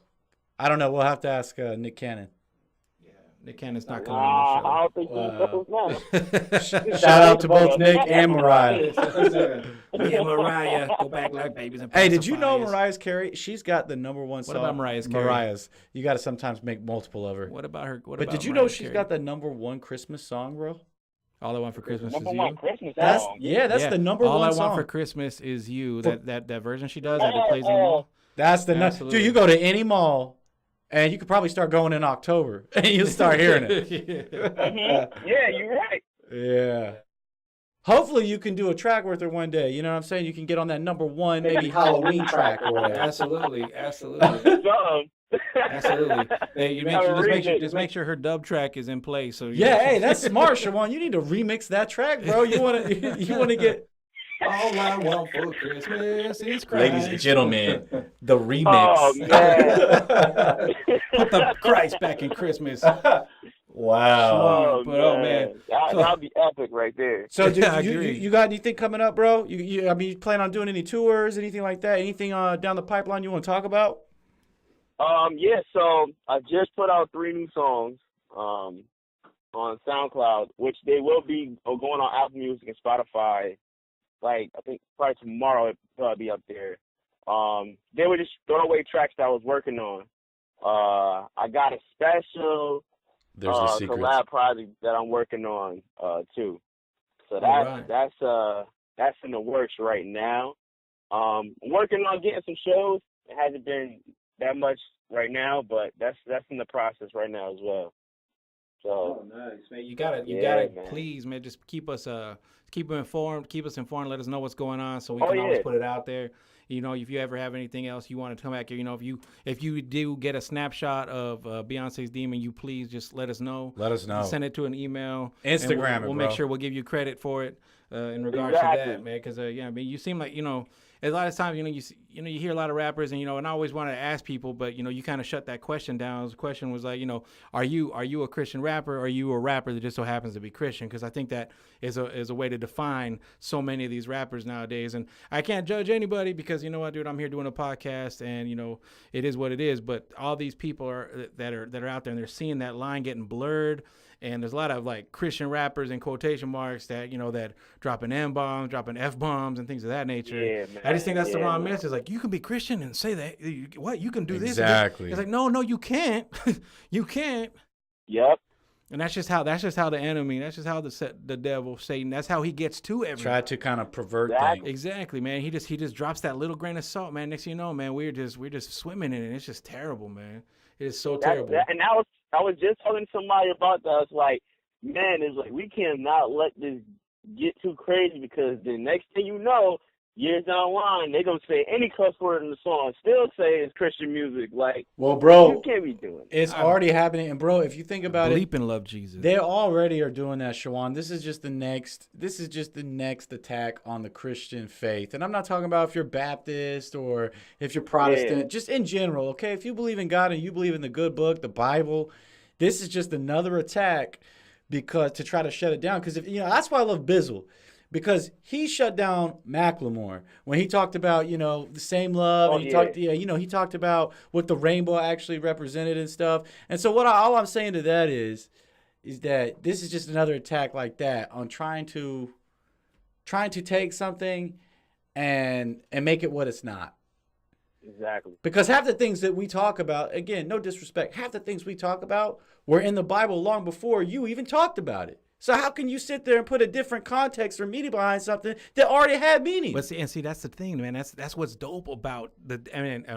I don't know. We'll have to ask Nick Cannon. Nick Cannon's not coming on I don't think so. the show. Shout out to both Nick and Mariah. Yeah, Mariah, go back like babies. And Hey, did you know pacifiers. Mariah Carey? She's got the #1 song. What about Mariah Carey? Mariah's. You got to sometimes make multiple of her. What about her? What But about did you Mariah know she's Carey? got the #1 Christmas song, bro? All I Want for Christmas Number is one You? Christmas That's song. that's the #1 All I song. Want for Christmas is You. That version she does that it plays in the mall. That's the Absolutely. dude. You go to any mall, and you could probably start going in October, and you'll start hearing it. Yeah, you're right. Yeah. Hopefully, you can do a track with her one day. You know what I'm saying? You can get on that #1, maybe Halloween track or whatever. Absolutely. Something. Absolutely. Hey, you Gotta just make sure her dub track is in place. So Yeah, hey, that's smart, Shiwan. You need to remix that track, bro. You want to get. All I want for Christmas is Christ. Ladies and gentlemen, the remix. Oh man. Put the Christ back in Christmas. Wow. But, oh, man. That'll be epic right there. So, Yeah, I you agree. you got anything coming up, bro? I mean, you plan on doing any tours, anything like that? Anything down the pipeline you want to talk about? Yeah, so I just put out 3 new songs on SoundCloud, which they will be going on Apple Music and Spotify. Like, I think probably tomorrow it'll probably be up there. They were just throwaway tracks that I was working on. I got a special There's the secrets. collab project that I'm working on too. So right. that's in the works right now. I'm working on getting some shows. It hasn't been that much right now, but that's in the process right now as well. So Nice, man. You gotta, man. please, man, just keep us informed. Keep us informed. Let us know what's going on, so we can yeah. always put it out there. You know, if you ever have anything else you want to come back here, you know, if you do get a snapshot of Beyonce's Demon, you please just let us know. Let us know. Send it to an email. Instagram and it, we'll make bro. sure we'll give you credit for it in regards to Exactly. that, man. Because yeah, I mean, you seem like, you know, a lot of times, you know, you know, you hear a lot of rappers, and, you know, and I always wanted to ask people, but, you know, you kind of shut that question down. The question was like, you know, are you a Christian rapper, or are you a rapper that just so happens to be Christian? Because I think that is a way to define so many of these rappers nowadays. And I can't judge anybody because, you know what, dude, I'm here doing a podcast, and, you know, it is what it is. But all these people that are out there, and they're seeing that line getting blurred. And there's a lot of like Christian rappers in quotation marks that, you know, that dropping N-bombs, dropping F-bombs and things of that nature. Yeah, man. I just think that's the wrong message. Like, you can be Christian and say that. What? You can do this. Exactly. It's like, no, you can't. You can't. Yep. And that's just how the enemy, that's just how the devil, Satan, that's how he gets to everyone. Try to kind of pervert Exactly. things. Exactly, man. He just drops that little grain of salt, man. Next thing you know, man, we're just swimming in it. It's just terrible, man. It is so terrible. And I was just talking to somebody about that. It's like, man, it's like we cannot let this get too crazy, because the next thing you know, years down the line, they're going to say any cuss word in the song, still say it's Christian music. Like, well, bro, you can't be doing it. It's already happening. And, bro, if you think about Bleep and love Jesus. they already are doing that, Shiwan. This is just the next attack on the Christian faith. And I'm not talking about if you're Baptist or if you're Protestant, just in general, okay? If you believe in God and you believe in the good book, the Bible, this is just another attack because to try to shut it down. Because, if you know, that's why I love Bizzle. Because he shut down Macklemore when he talked about, you know, the same love. He talked about what the rainbow actually represented and stuff. And so all I'm saying to that is that this is just another attack like that on trying to take something and make it what it's not. Exactly. Because half the things that we talk about, again, no disrespect, half the things we talk about were in the Bible long before you even talked about it. So how can you sit there and put a different context or meaning behind something that already had meaning? But see, that's the thing, man. That's what's dope about the. I mean, I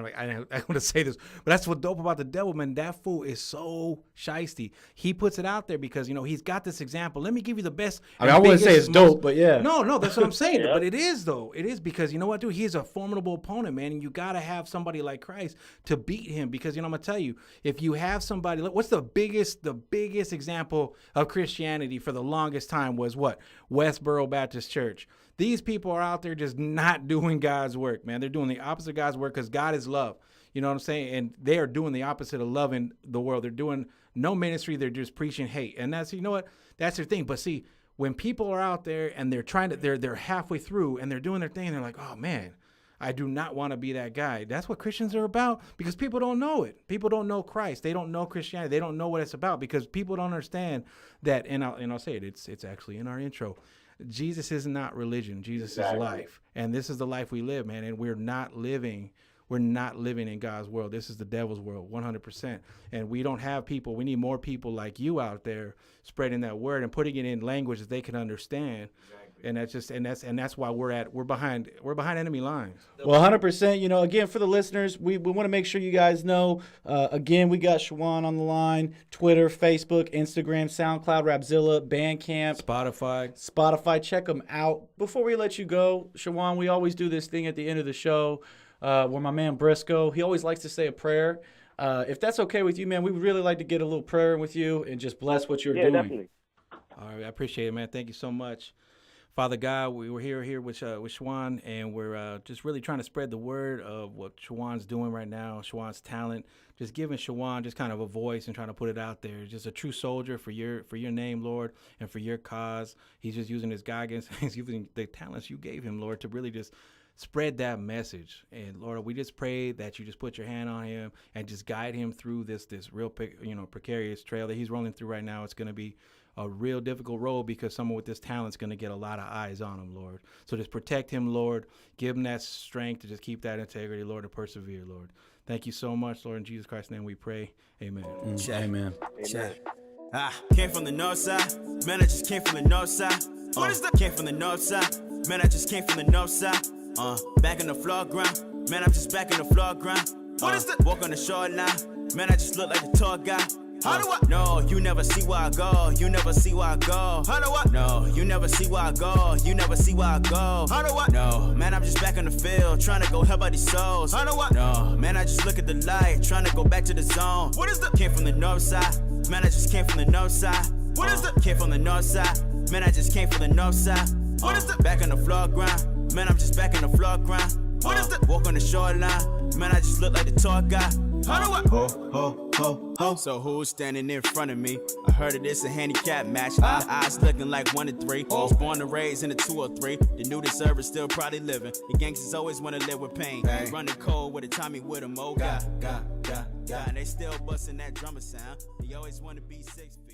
want to say this, but that's what's dope about the devil, man. That fool is so shiesty. He puts it out there because, you know, he's got this example. Let me give you the best. I mean, I wouldn't say it's dope, but yeah. No, that's what I'm saying. But it is though. It is because, you know what, dude? He's a formidable opponent, man, and you gotta have somebody like Christ to beat him. Because, you know, I'm gonna tell you, if you have somebody, what's the biggest example of Christianity for the longest time was what? Westboro Baptist Church. These people are out there just not doing God's work, man. They're doing the opposite of God's work because God is love. You know what I'm saying? And they are doing the opposite of loving the world. They're doing no ministry. They're just preaching hate. And that's, you know what? That's their thing. But see, when people are out there and they're halfway through and they're doing their thing, they're like, oh man, I do not want to be that guy. That's what Christians are about, because people don't know it. People don't know Christ. They don't know Christianity. They don't know what it's about, because people don't understand that. And I'll say it. It's actually in our intro. Jesus is not religion. Jesus is life, and this is the life we live, man. And we're not living in God's world. This is the devil's world, 100%. And we don't have people. We need more people like you out there spreading that word and putting it in language that they can understand. And that's why we're behind enemy lines. Well, 100%. You know, again, for the listeners, we want to make sure you guys know. Again, we got Shiwan on the line: Twitter, Facebook, Instagram, SoundCloud, Rapzilla, Bandcamp, Spotify. Check them out. Before we let you go, Shiwan, we always do this thing at the end of the show where my man Briscoe, he always likes to say a prayer. If that's okay with you, man, we would really like to get a little prayer with you and just bless what you're doing. Definitely. All right, I appreciate it, man. Thank you so much. Father God, we were here with Shiwan, and we're just really trying to spread the word of what Shiwan's doing right now, Shiwan's talent, just giving Shiwan just kind of a voice and trying to put it out there. Just a true soldier for your name, Lord, and for your cause. He's just using his guidance, he's using the talents you gave him, Lord, to really just spread that message. And Lord, we just pray that you just put your hand on him and just guide him through this real precarious trail that he's rolling through right now. It's going to be a real difficult road, because someone with this talent is going to get a lot of eyes on him, Lord. So just protect him, Lord. Give him that strength to just keep that integrity, Lord, to persevere, Lord. Thank you so much, Lord. In Jesus Christ's name we pray. Amen. Amen. Check. Came from the north side. Man, I just came from the north side. What is that? Came from the north side. Man, I just came from the north side. Back in the floor ground. Man, I'm just back in the floor ground. What is that? Walk on the shoreline. Man, I just look like the tall guy. How do I? No, you never see where I go. You never see where I go. How do I? No, you never see where I go. You never see where I go. How do I? No, man, I'm just back in the field, trying to go help out these souls. How do I? No, man, I just look at the light, trying to go back to the zone. What is that? Came from the north side. Man, I just came from the north side. What is that? Came from the north side. Man, I just came from the north side. What is that? Back in the floor ground. Man, I'm just back in the floor ground. What is that? Walk on the shoreline, man, I just look like the tall guy. Ho. So who's standing in front of me? I heard it, it's a handicap match. The eyes looking like 1 to 3. Was born and raised in the 203. The new deserver still probably living. The gangsters always wanna live with pain. Running cold with a Tommy with them, oh God. And they still busting that drummer sound. They always wanna be 6 feet.